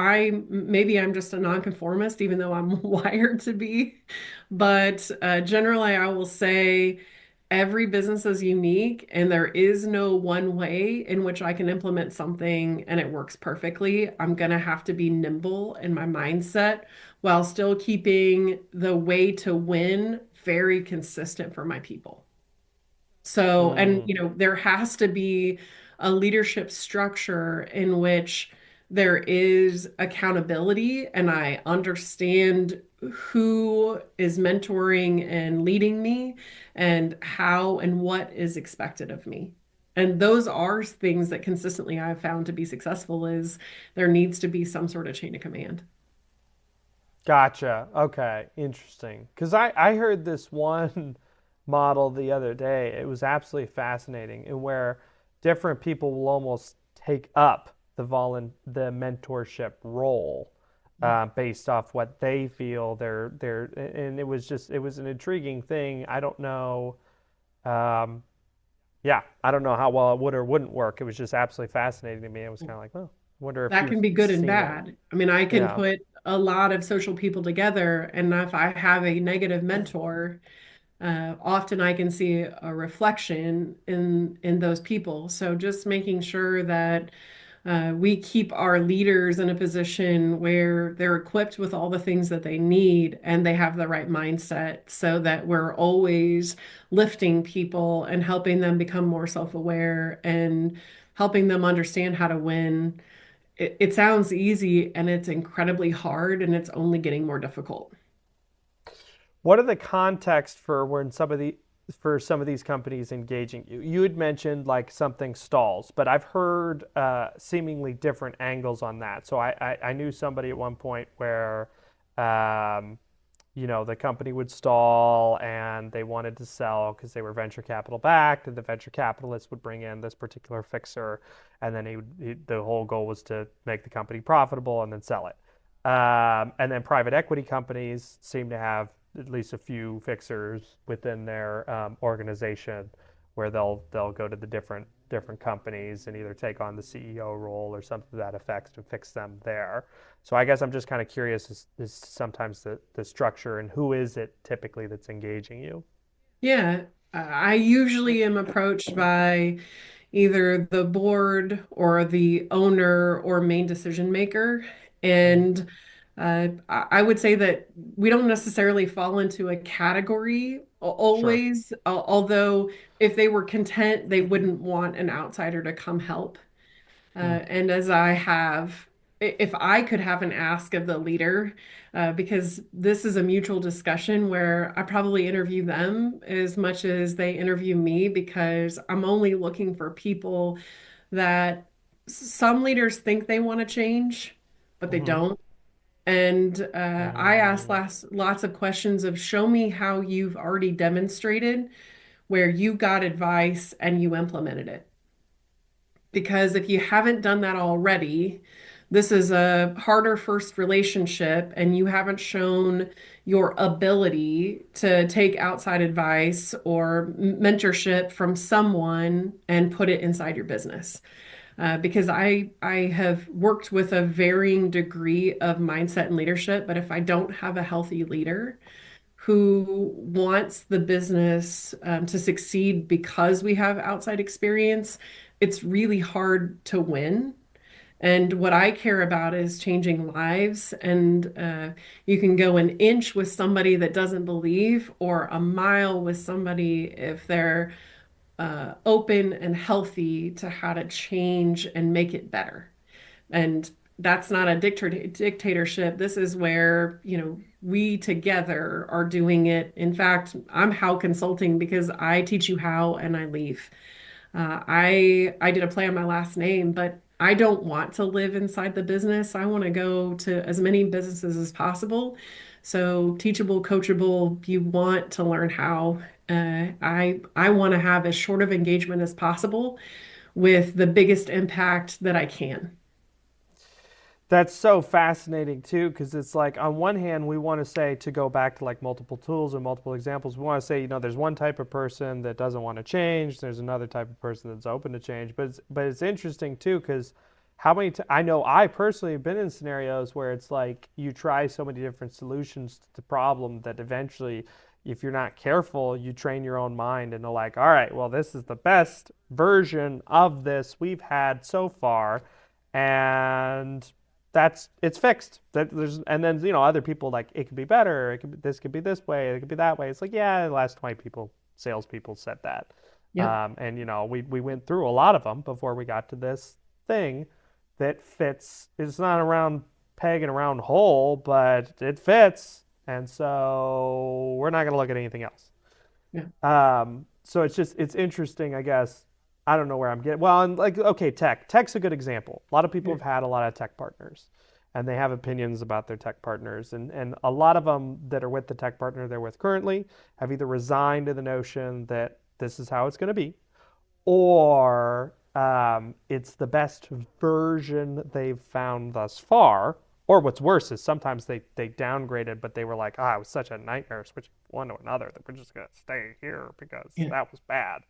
maybe I'm just a nonconformist, even though I'm wired to be. But generally, I will say every business is unique, and there is no one way in which I can implement something and it works perfectly. I'm going to have to be nimble in my mindset while still keeping the way to win very consistent for my people. So, and Mm. there has to be a leadership structure in which there is accountability and I understand who is mentoring and leading me and how and what is expected of me. And those are things that consistently I've found to be successful is there needs to be some sort of chain of command. Gotcha. Okay, interesting. Because I heard this one model the other day. It was absolutely fascinating, and where different people will almost take up the mentorship role, based off what they feel they're, and it was an intriguing thing. I don't know. Um, yeah, I don't know how well it would or wouldn't work. It was just absolutely fascinating to me. It was kind of like, well, I wonder if That you've can be good and seen it. bad. I mean, I can Yeah. put a lot of social people together, and if I have a negative mentor, often I can see a reflection in those people. So just making sure that we keep our leaders in a position where they're equipped with all the things that they need and they have the right mindset so that we're always lifting people and helping them become more self-aware and helping them understand how to win. It sounds easy and it's incredibly hard and it's only getting more difficult. What are the context for when some of these companies engaging you? You had mentioned like something stalls, but I've heard seemingly different angles on that. So I knew somebody at one point where, um, the company would stall and they wanted to sell because they were venture capital backed, and the venture capitalist would bring in this particular fixer, and then the whole goal was to make the company profitable and then sell it. And then private equity companies seem to have at least a few fixers within their organization, where they'll go to the different companies and either take on the CEO role or something to that effect to fix them there. So I guess I'm just kind of curious is sometimes the structure and who is it typically that's engaging you? Yeah, I usually am approached by either the board or the owner or main decision maker. Mm-hmm. And I would say that we don't necessarily fall into a category Sure. always, although if they were content, they wouldn't want an outsider to come help. Mm. And as I have, if I could have an ask of the leader, because this is a mutual discussion where I probably interview them as much as they interview me, because I'm only looking for people that some leaders think they want to change, but they Mm-hmm. don't. And I ask Mm. lots of questions of show me how you've already demonstrated where you got advice and you implemented it. Because if you haven't done that already, this is a harder first relationship, and you haven't shown your ability to take outside advice or mentorship from someone and put it inside your business. Because I have worked with a varying degree of mindset and leadership, but if I don't have a healthy leader who wants the business to succeed because we have outside experience, it's really hard to win. And what I care about is changing lives. And you can go an inch with somebody that doesn't believe, or a mile with somebody if they're open and healthy to how to change and make it better. And that's not a dictatorship. This is where, we together are doing it. In fact, I'm how consulting because I teach you how and I leave. I did a play on my last name, but I don't want to live inside the business. I want to go to as many businesses as possible. So teachable, coachable, you want to learn how. I want to have as short of engagement as possible with the biggest impact that I can. That's so fascinating too, because it's like on one hand we want to say, to go back to like multiple tools and multiple examples, we want to say, there's one type of person that doesn't want to change, there's another type of person that's open to change. But it's interesting too, because I know I personally have been in scenarios where it's like you try so many different solutions to the problem that eventually, if you're not careful, you train your own mind and they're like, all right, well, this is the best version of this we've had so far, and it's fixed. And then other people like, it could be better. This could be this way. It could be that way. It's like, yeah, the last 20 people, salespeople said that. Yep. And we went through a lot of them before we got to this thing that fits. It's not a round peg and a round hole, but it fits. And so we're not going to look at anything else. Yeah. So it's interesting, I guess. I don't know where I'm getting. Well, and like, okay, tech's a good example. A lot of people Yeah. have had a lot of tech partners, and they have opinions about their tech partners, and a lot of them that are with the tech partner they're with currently have either resigned to the notion that this is how it's going to be, or it's the best version they've found thus far. Or what's worse is sometimes they downgraded, but they were like, it was such a nightmare switching from one to another that we're just gonna stay here because Yeah. that was bad.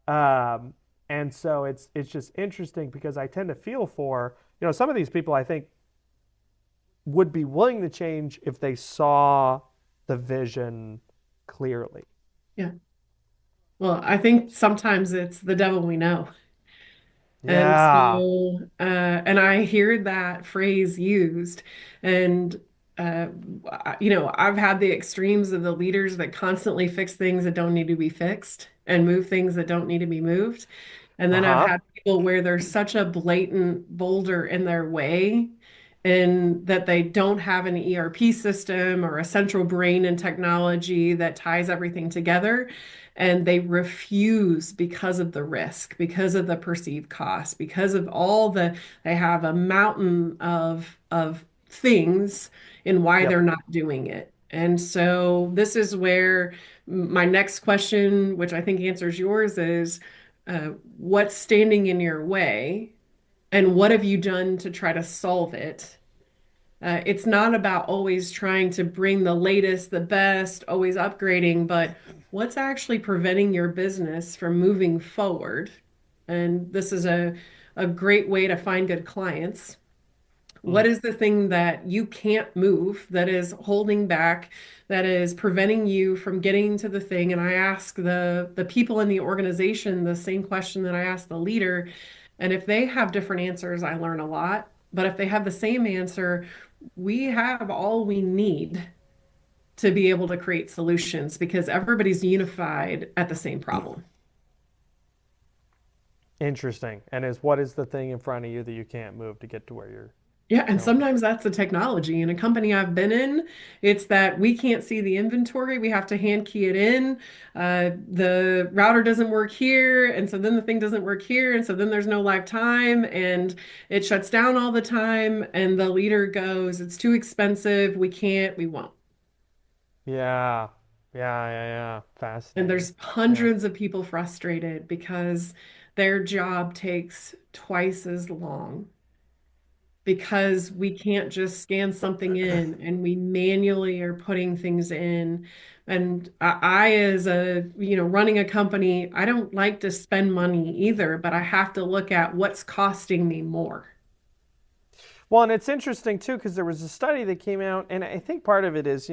Um, and so it's just interesting because I tend to feel for, some of these people I think would be willing to change if they saw the vision clearly. Yeah. Well, I think sometimes it's the devil we know. And Yeah. so, and I hear that phrase used, and uh, I've had the extremes of the leaders that constantly fix things that don't need to be fixed and move things that don't need to be moved. And then I've Uh-huh. had people where there's such a blatant boulder in their way, and that they don't have an ERP system or a central brain and technology that ties everything together. And they refuse because of the risk, because of the perceived cost, because of they have a mountain of things in why they're Yep. not doing it. And so this is where my next question, which I think answers yours, is what's standing in your way and what have you done to try to solve it? It's not about always trying to bring the latest, the best, always upgrading, but what's actually preventing your business from moving forward? And this is a great way to find good clients. Mm. What is the thing that you can't move that is holding back, that is preventing you from getting to the thing? And I ask the people in the organization the same question that I ask the leader. And if they have different answers, I learn a lot. But if they have the same answer, we have all we need to be able to create solutions because everybody's unified at the same problem. Interesting. And what is the thing in front of you that you can't move to get to where you're Yeah, and going? sometimes that's the technology. In a company I've been in, it's that we can't see the inventory. We have to hand key it in. The router doesn't work here, and so then the thing doesn't work here, and so then there's no live time, and it shuts down all the time. And the leader goes, "It's too expensive. We can't. We won't." Yeah. Yeah. And Fascinating. there's Yeah. hundreds of people frustrated because their job takes twice as long because we can't just scan something in and we manually are putting things in. And as running a company, I don't like to spend money either, but I have to look at what's costing me more. Well, and it's interesting too because there was a study that came out, and I think part of it is,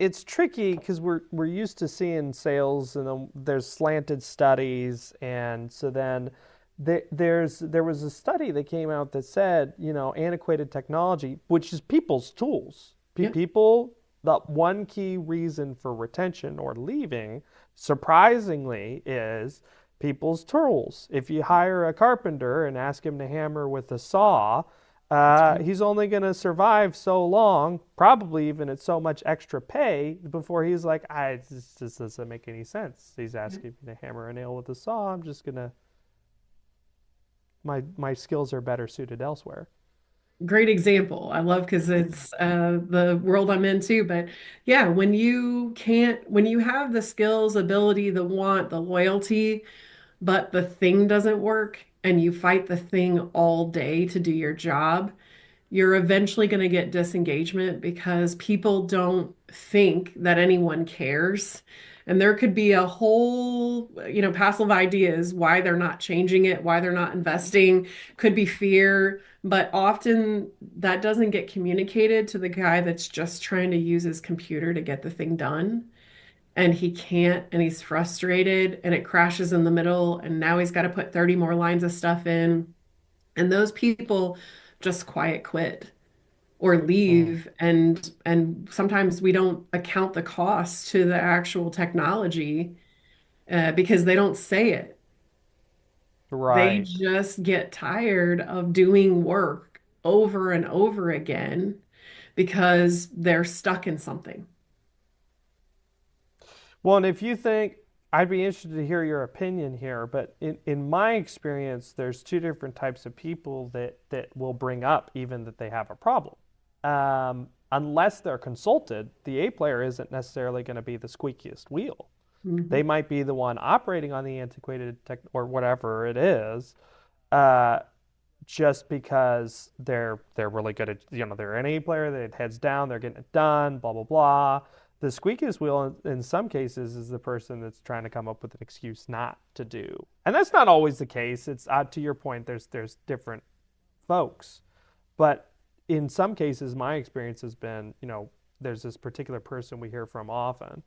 it's tricky because we're used to seeing sales, and then there's slanted studies, and so then there was a study that came out that said, antiquated technology, which is people's tools, Yep. people. The one key reason for retention or leaving, surprisingly, is people's tools. If you hire a carpenter and ask him to hammer with a saw, That's right. he's only going to survive so long, probably even at so much extra pay, before he's like, this doesn't make any sense. He's Yep. asking me to hammer a nail with a saw. I'm just going to, my skills are better suited elsewhere. Great example. I love because it's the world I'm in too. But yeah, when you have the skills, ability, the want, the loyalty, but the thing doesn't work and you fight the thing all day to do your job, you're eventually going to get disengagement because people don't think that anyone cares. And there could be a whole, passive ideas why they're not changing it, why they're not investing, could be fear, but often that doesn't get communicated to the guy that's just trying to use his computer to get the thing done. And he can't, and he's frustrated, and it crashes in the middle. And now he's got to put 30 more lines of stuff in. And those people just quiet quit or Mm, leave, and sometimes we don't account the cost to the actual technology because they don't say it. They right. just get tired of doing work over and over again because they're stuck in something. Well, and if you think, I'd be interested to hear your opinion here, but in my experience, there's two different types of people that will bring up even that they have a problem. Unless they're consulted, the A player isn't necessarily going to be the squeakiest wheel. They Mhm. might be the one operating on the antiquated tech or whatever it is, uh, just because they're really good at, they're an A player, they heads down, they're getting it done, blah blah blah. The squeakiest wheel in some cases is the person that's trying to come up with an excuse not to do, and that's not always the case. It's to your point. There's different folks, but in some cases, my experience has been, there's this particular person we hear from often,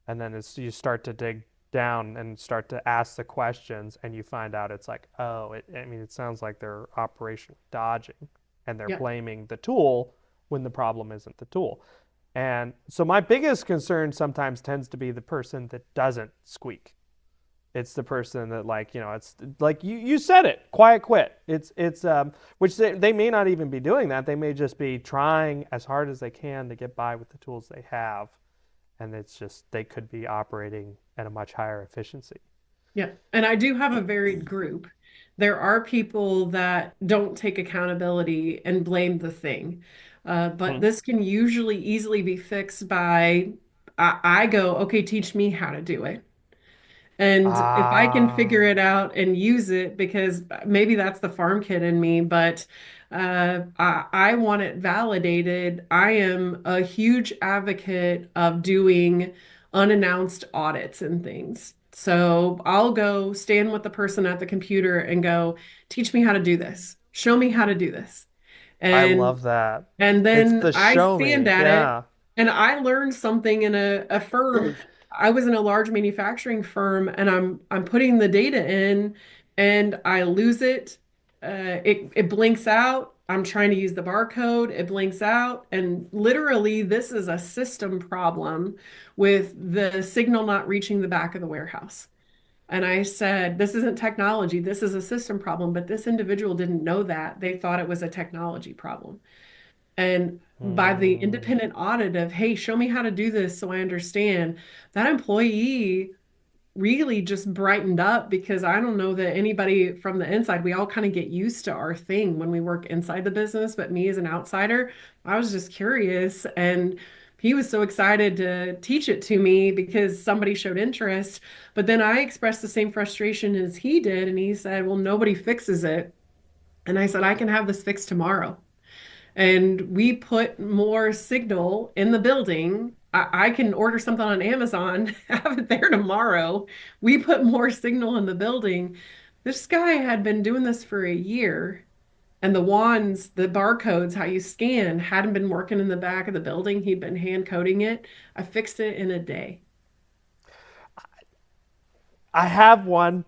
and then as you start to dig down and start to ask the questions, and you find out it's like, oh, I mean, it sounds like they're operationally dodging, and they're Yeah. blaming the tool when the problem isn't the tool. And so my biggest concern sometimes tends to be the person that doesn't squeak. It's the person that, like, it's like you said it, quiet quit. It's which they may not even be doing that. They may just be trying as hard as they can to get by with the tools they have, and it's just they could be operating at a much higher efficiency. Yeah. And I do have a varied group. There are people that don't take accountability and blame the thing. But Hmm. this can usually easily be fixed by I go, okay, teach me how to do it. And if I can figure Ah, it out and use it, because maybe that's the farm kid in me, but I want it validated. I am a huge advocate of doing unannounced audits and things. So I'll go stand with the person at the computer and go, teach me how to do this. Show me how to do this. I And love that. and It's then the I show stand me. at it Yeah. and I learned something in a firm. I was in a large manufacturing firm and I'm putting the data in and I lose it. It blinks out. I'm trying to use the barcode. It blinks out. And literally, this is a system problem with the signal not reaching the back of the warehouse. And I said, this isn't technology. This is a system problem. But this individual didn't know that. They thought it was a technology problem. And by the Hmm. independent audit of, hey, show me how to do this so I understand, that employee really just brightened up because I don't know that anybody from the inside, we all kind of get used to our thing when we work inside the business. But me as an outsider, I was just curious. And he was so excited to teach it to me because somebody showed interest. But then I expressed the same frustration as he did. And he said, well, nobody fixes it. And I said, I can have this fixed tomorrow and we put more signal in the building. I can order something on Amazon, have it there tomorrow. We put more signal in the building. This guy had been doing this for a year And the wands, the barcodes, how you scan, hadn't been working in the back of the building. He'd been hand coding it. I fixed it in a day. I have one.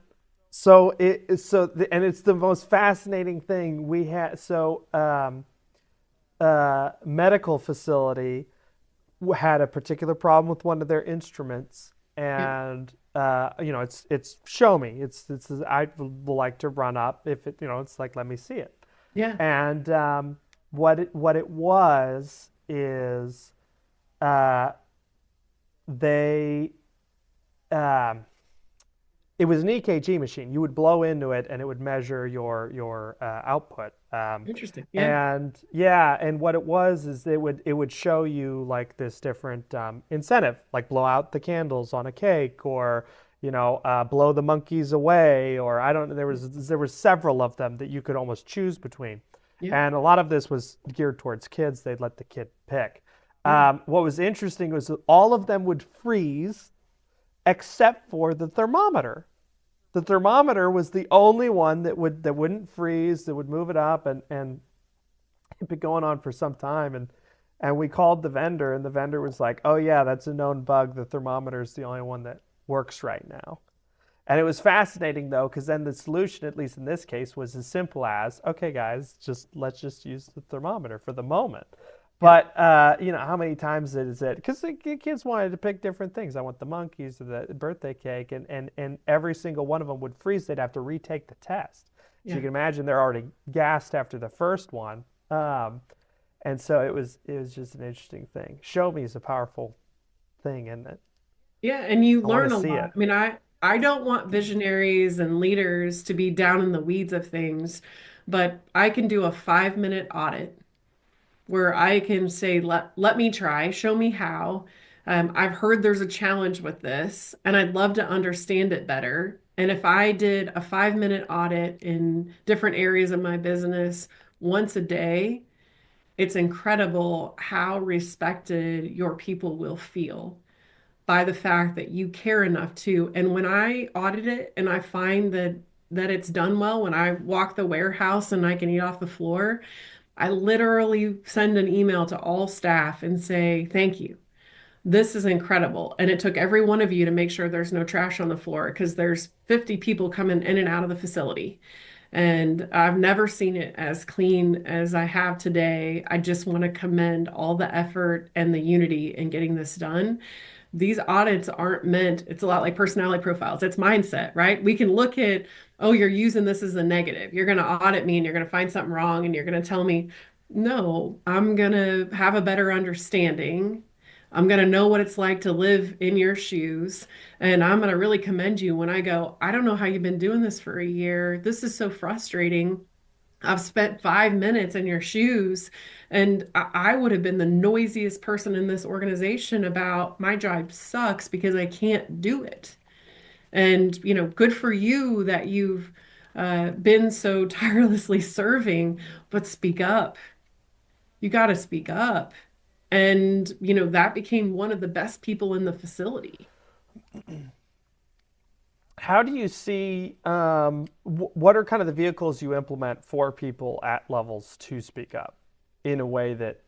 And it's the most fascinating thing we had. Medical facility had a particular problem with one of their instruments, Yep. and it's show me. It's I will like to run up if it it's like let me see it. Yeah. And what it was is uh, they um, it was an EKG machine. You would blow into it, and it would measure your output. Interesting. Yeah. And yeah, and what it was is it would show you like this different incentive, like blow out the candles on a cake, or blow the monkeys away, or I don't know. There were several of them that you could almost choose between, Yeah. and a lot of this was geared towards kids. They'd let the kid pick. Yeah. What was interesting was that all of them would freeze except for the thermometer. The thermometer was the only one that wouldn't freeze, that would move it up, and it'd been going on for some time. And we called the vendor, and the vendor was like, "Oh yeah, that's a known bug. The thermometer is the only one that works right now." And it was fascinating though, because then the solution, at least in this case, was as simple as, "Okay, guys, let's just use the thermometer for the moment." Yep. But how many times is it? Because the kids wanted to pick different things. I want the monkeys or the birthday cake, and every single one of them would freeze. They'd have to retake the test. So you Yeah. can imagine they're already gassed after the first one. And so it was just an interesting thing. Show me is a powerful thing, isn't it? Yeah. And you I want to learn a see lot. it. I mean, I don't want visionaries and leaders to be down in the weeds of things, but I can do a 5 minute audit where I can say, let me try, show me how. I've heard there's a challenge with this, and I'd love to understand it better. And if I did a 5 minute audit in different areas of my business once a day, it's incredible how respected your people will feel by the fact that you care enough to. And when I audit it and I find that it's done well, when I walk the warehouse and I can eat off the floor, I literally send an email to all staff and say, thank you. This is incredible. And it took every one of you to make sure there's no trash on the floor because there's 50 people coming in and out of the facility. And I've never seen it as clean as I have today. I just want to commend all the effort and the unity in getting this done. These audits aren't meant, it's a lot like personality profiles. It's mindset, right? We can look at, oh, you're using this as a negative. You're going to audit me and you're going to find something wrong and you're going to tell me, no, I'm going to have a better understanding. I'm going to know what it's like to live in your shoes. And I'm going to really commend you when I go, I don't know how you've been doing this for a year. This is so frustrating. I've spent 5 minutes in your shoes, and I would have been the noisiest person in this organization about my job sucks because I can't do it. And, good for you that you've been so tirelessly serving, but speak up. You got to speak up. And, that became one of the best people in the facility. How do you see what are kind of the vehicles you implement for people at levels to speak up in a way that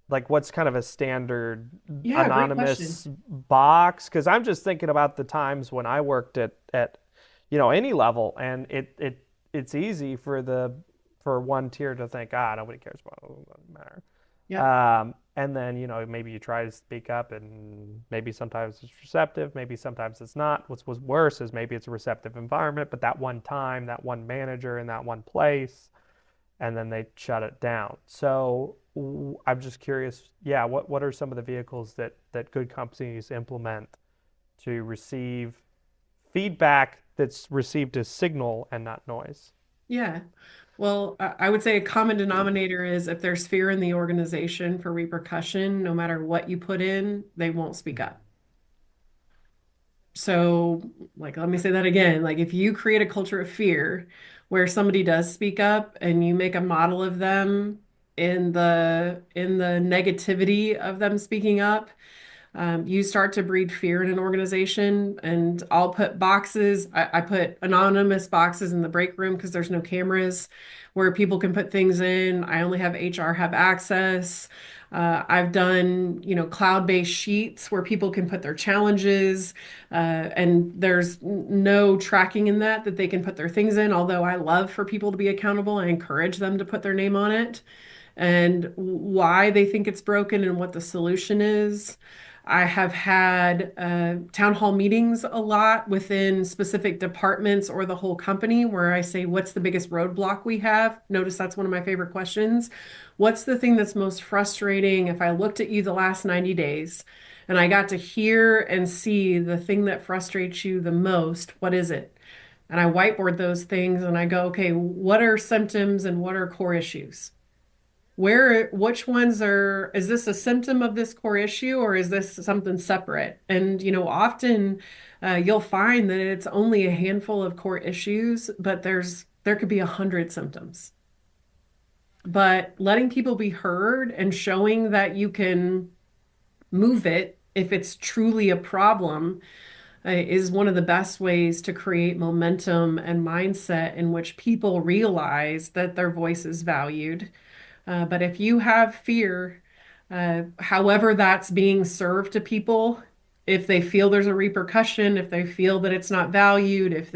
like what's kind of a standard Yeah, great question. anonymous box? Because I'm just thinking about the times when I worked at any level, and it's easy for one tier to think, nobody cares about it, it doesn't matter. Yeah. And then, maybe you try to speak up, and maybe sometimes it's receptive, maybe sometimes it's not. What's worse is maybe it's a receptive environment, but that one time, that one manager in that one place, and then they shut it down. So I'm just curious, yeah, what are some of the vehicles that good companies implement to receive feedback that's received as signal and not noise? Yeah. Well, I would say a common denominator is if there's fear in the organization for repercussion, no matter what you put in, they won't speak up. So, like, let me say that again. Like, if you create a culture of fear where somebody does speak up and you make a model of them in the negativity of them speaking up, You start to breed fear in an organization, and I'll put boxes. I put anonymous boxes in the break room because there's no cameras where people can put things in. I only have HR have access. I've done, cloud-based sheets where people can put their challenges, and there's no tracking in that they can put their things in. Although I love for people to be accountable, I encourage them to put their name on it and why they think it's broken and what the solution is. I have had town hall meetings a lot within specific departments or the whole company where I say, what's the biggest roadblock we have? Notice that's one of my favorite questions. What's the thing that's most frustrating if I looked at you the last 90 days and I got to hear and see the thing that frustrates you the most? What is it? And I whiteboard those things and I go, okay, what are symptoms and what are core issues? Which ones is this a symptom of this core issue or is this something separate? And, often you'll find that it's only a handful of core issues, but there could be 100 symptoms. But letting people be heard and showing that you can move it if it's truly a problem is one of the best ways to create momentum and mindset in which people realize that their voice is valued. But if you have fear, however that's being served to people, if they feel there's a repercussion, if they feel that it's not valued, if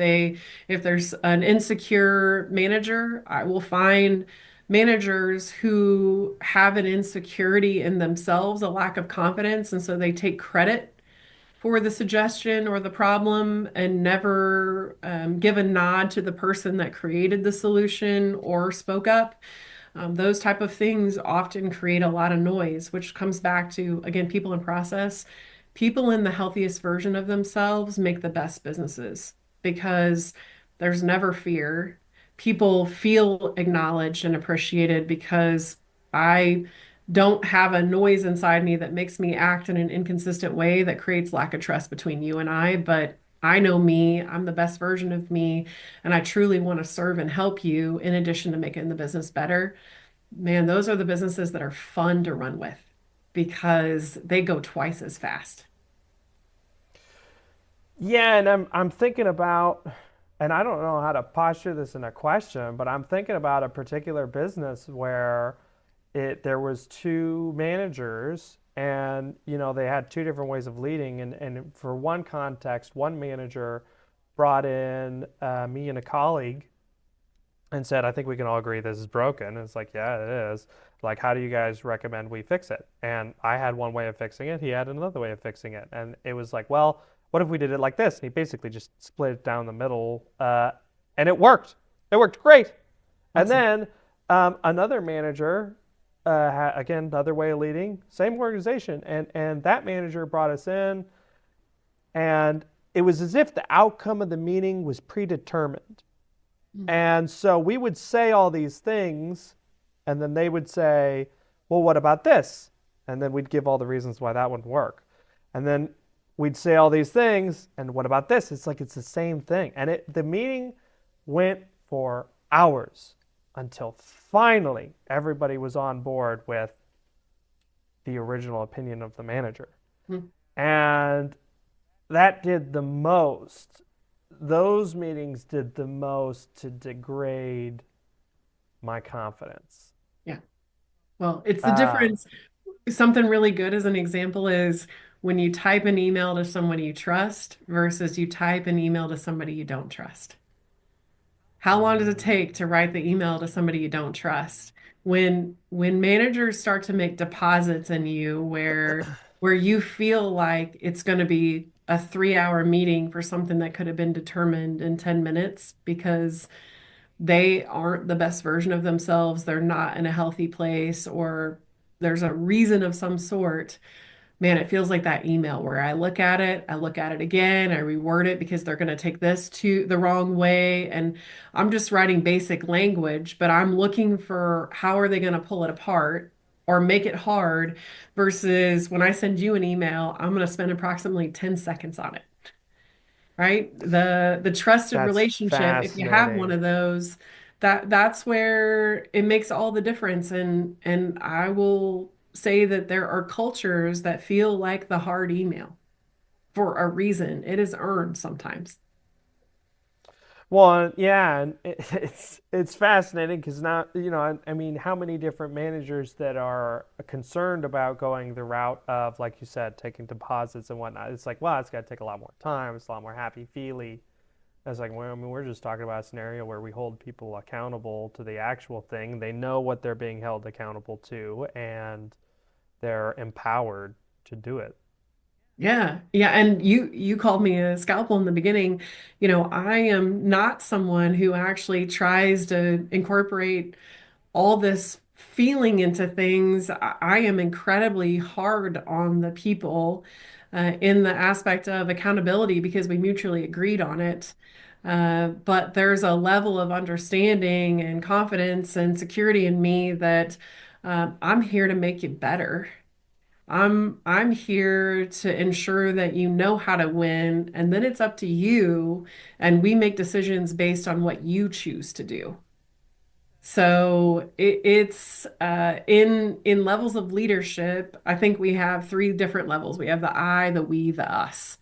there's an insecure manager, I will find managers who have an insecurity in themselves, a lack of confidence, and so they take credit for the suggestion or the problem and never give a nod to the person that created the solution or spoke up. Those type of things often create a lot of noise, which comes back to, again, people in process. People in the healthiest version of themselves make the best businesses because there's never fear. People feel acknowledged and appreciated because I don't have a noise inside me that makes me act in an inconsistent way that creates lack of trust between you and I. But I know me, I'm the best version of me, and I truly want to serve and help you in addition to making the business better. Man, those are the businesses that are fun to run with because they go twice as fast. Yeah, and I'm thinking about, and I don't know how to posture this in a question, but I'm thinking about a particular business where there was two managers, and they had two different ways of leading, and for one context, one manager brought in me and a colleague and said, I think we can all agree this is broken. And it's like, yeah, it is. Like, how do you guys recommend we fix it? And I had one way of fixing it. He had another way of fixing it. And it was like, well, what if we did it like this? And he basically just split it down the middle. And it worked. It worked great. And Awesome. then another manager, again, another way of leading, same organization. And that manager brought us in. And it was as if the outcome of the meeting was predetermined. And so we would say all these things, and then they would say, well, what about this? And then we'd give all the reasons why that wouldn't work. And then we'd say all these things, and what about this? It's like it's the same thing. And the meeting went for hours until finally everybody was on board with the original opinion of the manager. Mhm. And that did the most. Those meetings did the most to degrade my confidence. Yeah. Well, it's the Uh, difference. Something really good as an example is when you type an email to someone you trust versus you type an email to somebody you don't trust. How long does it take to write the email to somebody you don't trust? When managers start to make deposits in you where you feel like it's going to be a 3-hour meeting for something that could have been determined in 10 minutes because they aren't the best version of themselves, they're not in a healthy place, or there's a reason of some sort. Man, it feels like that email where I look at it again, I reword it because they're going to take this to the wrong way. And I'm just writing basic language, but I'm looking for how are they going to pull it apart or make it hard versus when I send you an email, I'm going to spend approximately 10 seconds on it, right? The trusted that's relationship, if you have one fascinating. of those, that's where it makes all the difference. And I will. say that there are cultures that feel like the hard email for a reason. It is earned sometimes. Well, yeah, and it's fascinating because now I mean, how many different managers that are concerned about going the route of, like you said, taking deposits and whatnot. It's like, well, it's got to take a lot more time. It's a lot more happy feely. It's like, well, I mean, we're just talking about a scenario where we hold people accountable to the actual thing. They know what they're being held accountable to, and they're empowered to do it. Yeah. Yeah. And you called me a scalpel in the beginning. I am not someone who actually tries to incorporate all this feeling into things. I am incredibly hard on the people in the aspect of accountability because we mutually agreed on it. But there's a level of understanding and confidence and security in me that I'm here to make you better. I'm here to ensure that you know how to win, and then it's up to you, and we make decisions based on what you choose to do. So it's in levels of leadership. I think we have three different levels. We have the I, the we, the us.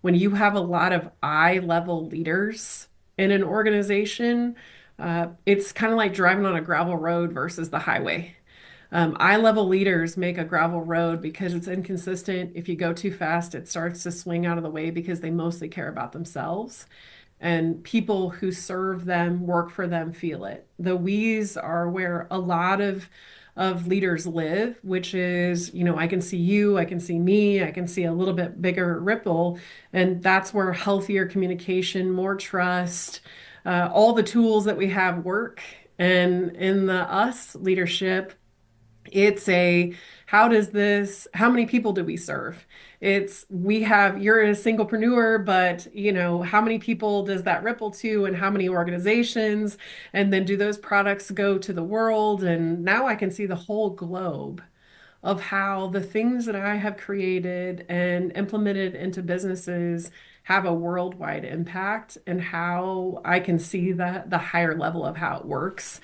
When you have a lot of I level leaders in an organization, it's kind of like driving on a gravel road versus the highway. Eye level leaders make a gravel road because it's inconsistent. If you go too fast, it starts to swing out of the way because they mostly care about themselves. And people who serve them, work for them, feel it. The we's are where a lot of leaders live, which is, I can see you, I can see me, I can see a little bit bigger ripple. And that's where healthier communication, more trust, all the tools that we have work. And in the us leadership, it's a how many people do we serve? You're a singlepreneur, but how many people does that ripple to and how many organizations? And then do those products go to the world? And now I can see the whole globe of how the things that I have created and implemented into businesses have a worldwide impact and how I can see the higher level of how it works.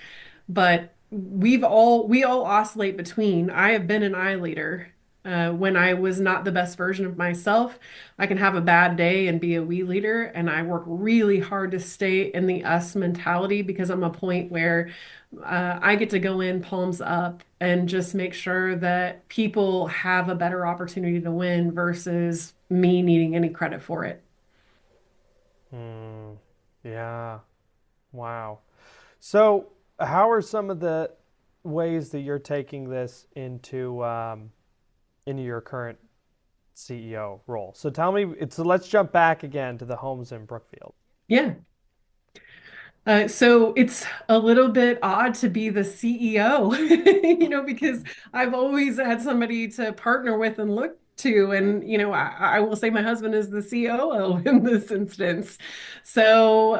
But we all oscillate between. I have been an I leader. When I was not the best version of myself, I can have a bad day and be a we leader, and I work really hard to stay in the us mentality because I'm a point where I get to go in palms up and just make sure that people have a better opportunity to win versus me needing any credit for it. Hmm. Yeah. Wow. So, how are some of the ways that you're taking this into your current CEO role? So tell me. So let's jump back again to the homes in Brookfield. Yeah. So it's a little bit odd to be the CEO, because I've always had somebody to partner with and look to. And, I will say my husband is the COO in this instance. So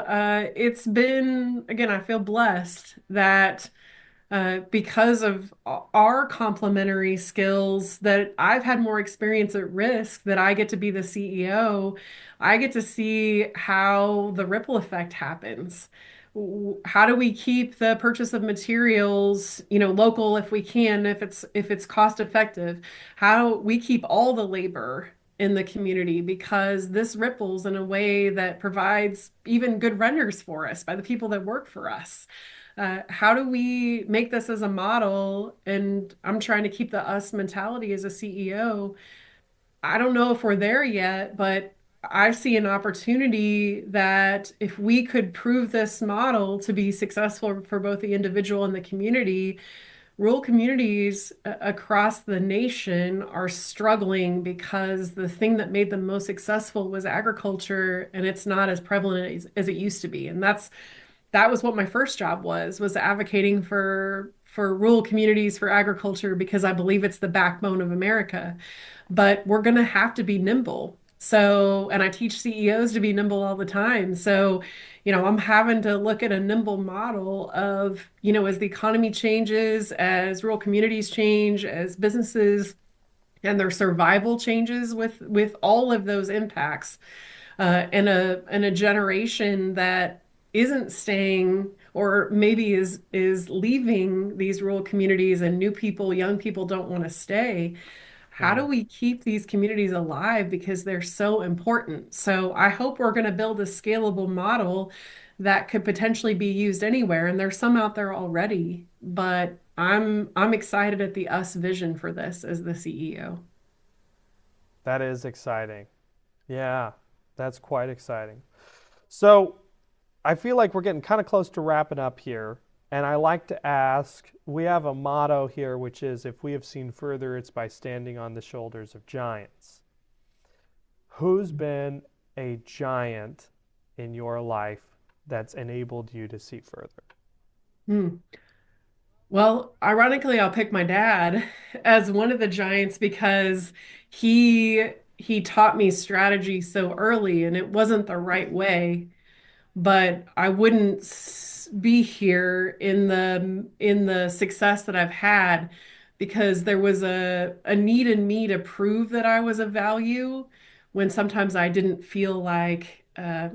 it's been, again, I feel blessed that because of our complementary skills that I've had more experience at risk that I get to be the CEO. I get to see how the ripple effect happens. How do we keep the purchase of materials, local if we can, if it's cost effective? How we keep all the labor in the community because this ripples in a way that provides even good renters for us by the people that work for us. How do we make this as a model? And I'm trying to keep the us mentality as a CEO. I don't know if we're there yet, but I see an opportunity that if we could prove this model to be successful for both the individual and the community, rural communities across the nation are struggling because the thing that made them most successful was agriculture, and it's not as prevalent as it used to be. And that was what my first job was advocating for rural communities for agriculture because I believe it's the backbone of America. But we're going to have to be nimble. So, and I teach CEOs to be nimble all the time. So, I'm having to look at a nimble model of, as the economy changes, as rural communities change, as businesses and their survival changes with all of those impacts, in a generation that isn't staying or maybe is leaving these rural communities and new people, young people don't want to stay. How do Mm, we keep these communities alive because they're so important? So I hope we're going to build a scalable model that could potentially be used anywhere. And there's some out there already, but I'm excited at the us vision for this as the CEO. that is exciting. Yeah, that's quite exciting. So I feel like we're getting kind of close to wrapping up here. And I like to ask, we have a motto here, which is if we have seen further, it's by standing on the shoulders of giants. Who's been a giant in your life that's enabled you to see further? Hmm. Well, ironically, I'll pick my dad as one of the giants because he taught me strategy so early and it wasn't the right way, but I wouldn't be here in the success that I've had because there was a need in me to prove that I was of value when sometimes I didn't feel like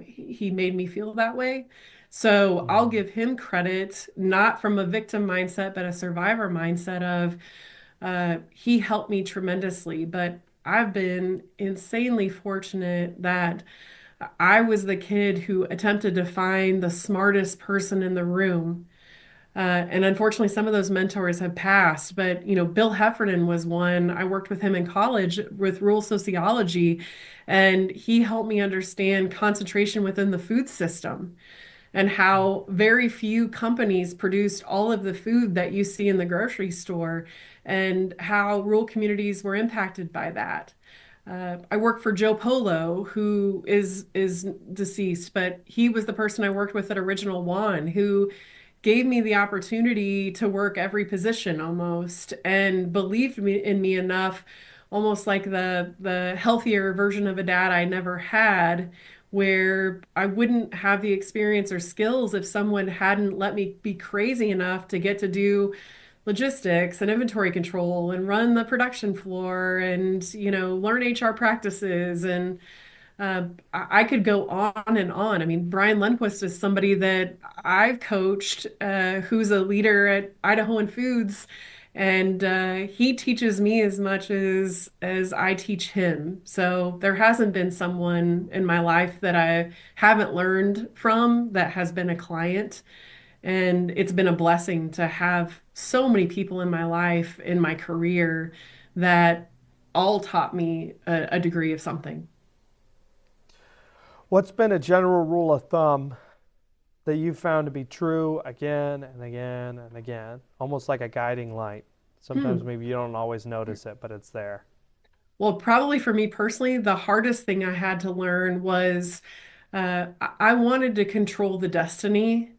he made me feel that way. So I'll Mm. give him credit, not from a victim mindset, but a survivor mindset of he helped me tremendously. But I've been insanely fortunate that I was the kid who attempted to find the smartest person in the room. And unfortunately, some of those mentors have passed. But, Bill Heffernan was one. I worked with him in college with rural sociology, and he helped me understand concentration within the food system and how very few companies produced all of the food that you see in the grocery store and how rural communities were impacted by that. I work for Joe Polo, who is deceased, but he was the person I worked with at Original One, who gave me the opportunity to work every position almost and believed in me enough, almost like the healthier version of a dad I never had, where I wouldn't have the experience or skills if someone hadn't let me be crazy enough to get to do logistics and inventory control and run the production floor and learn HR practices and I could go on and on. I mean, Brian Lundquist is somebody that I've coached, who's a leader at Idahoan Foods, and he teaches me as much as I teach him. So there hasn't been someone in my life that I haven't learned from that has been a client, and it's been a blessing to have so many people in my life, in my career, that all taught me a degree of something. What's been a general rule of thumb that you've found to be true again and again and again, almost like a guiding light? Sometimes Hmm. maybe you don't always notice it, but it's there. Well, probably for me personally, the hardest thing I had to learn was I wanted to control the destiny.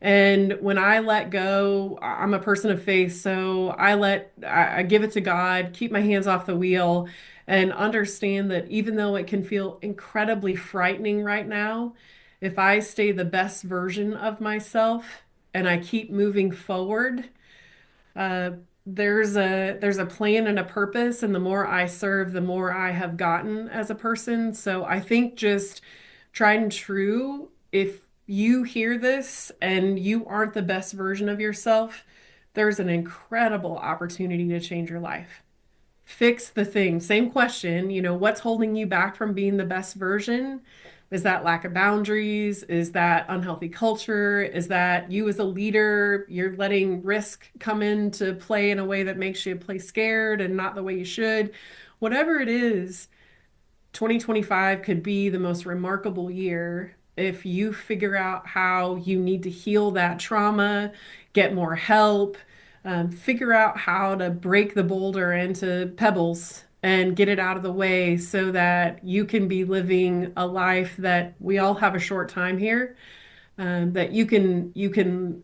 And when I let go, I'm a person of faith, so I give it to God, keep my hands off the wheel, and understand that even though it can feel incredibly frightening right now, if I stay the best version of myself and I keep moving forward, uh, there's a plan and a purpose, and the more I serve, the more I have gotten as a person. So I think just tried and true, if you hear this and you aren't the best version of yourself, there's an incredible opportunity to change your life. Fix the thing. Same question, what's holding you back from being the best version? Is that lack of boundaries? Is that unhealthy culture? Is that you as a leader, you're letting risk come into play in a way that makes you play scared and not the way you should? Whatever it is, 2025 could be the most remarkable year if you figure out how you need to heal that trauma, get more help, figure out how to break the boulder into pebbles and get it out of the way so that you can be living a life that we all have a short time here, that you can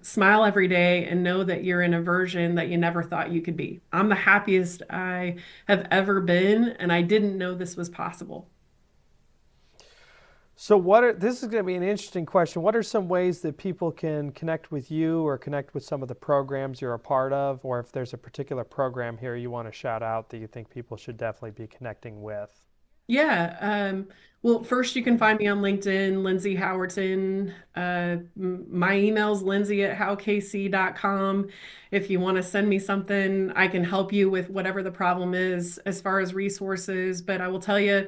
smile every day and know that you're in a version that you never thought you could be. I'm the happiest I have ever been, and I didn't know this was possible. So, this is going to be an interesting question. What are some ways that people can connect with you or connect with some of the programs you're a part of, or if there's a particular program here you want to shout out that you think people should definitely be connecting with? Yeah. Well, first you can find me on LinkedIn, Lindsay Howerton. My email's lindsay@howkc.com. If you want to send me something, I can help you with whatever the problem is as far as resources. But I will tell you,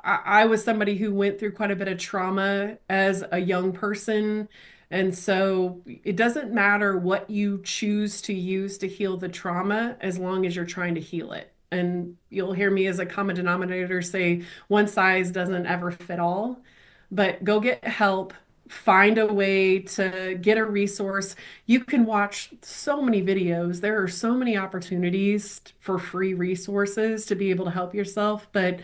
I was somebody who went through quite a bit of trauma as a young person. And so it doesn't matter what you choose to use to heal the trauma as long as you're trying to heal it. And you'll hear me as a common denominator say one size doesn't ever fit all, but go get help. Find a way to get a resource. You can watch so many videos. There are so many opportunities for free resources to be able to help yourself, but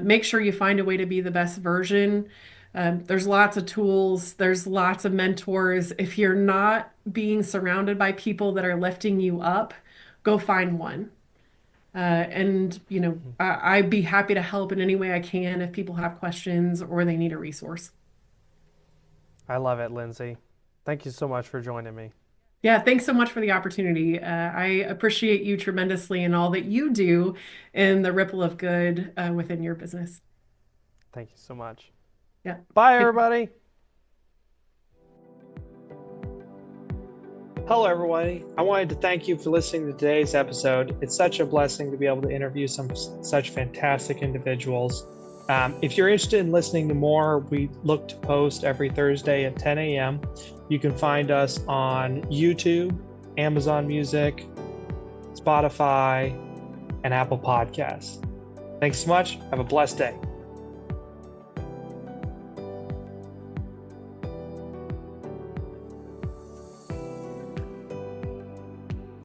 make sure you find a way to be the best version. There's lots of tools, there's lots of mentors. If you're not being surrounded by people that are lifting you up, go find one. And, I'd be happy to help in any way I can if people have questions or they need a resource. I love it, Lindsay. Thank you so much for joining me. Yeah, thanks so much for the opportunity. I appreciate you tremendously and all that you do in the ripple of good within your business. Thank you so much. Yeah. Bye, everybody. Hello, everybody. I wanted to thank you for listening to today's episode. It's such a blessing to be able to interview some such fantastic individuals. If you're interested in listening to more, we look to post every Thursday at 10 a.m. You can find us on YouTube, Amazon Music, Spotify, and Apple Podcasts. Thanks so much. Have a blessed day.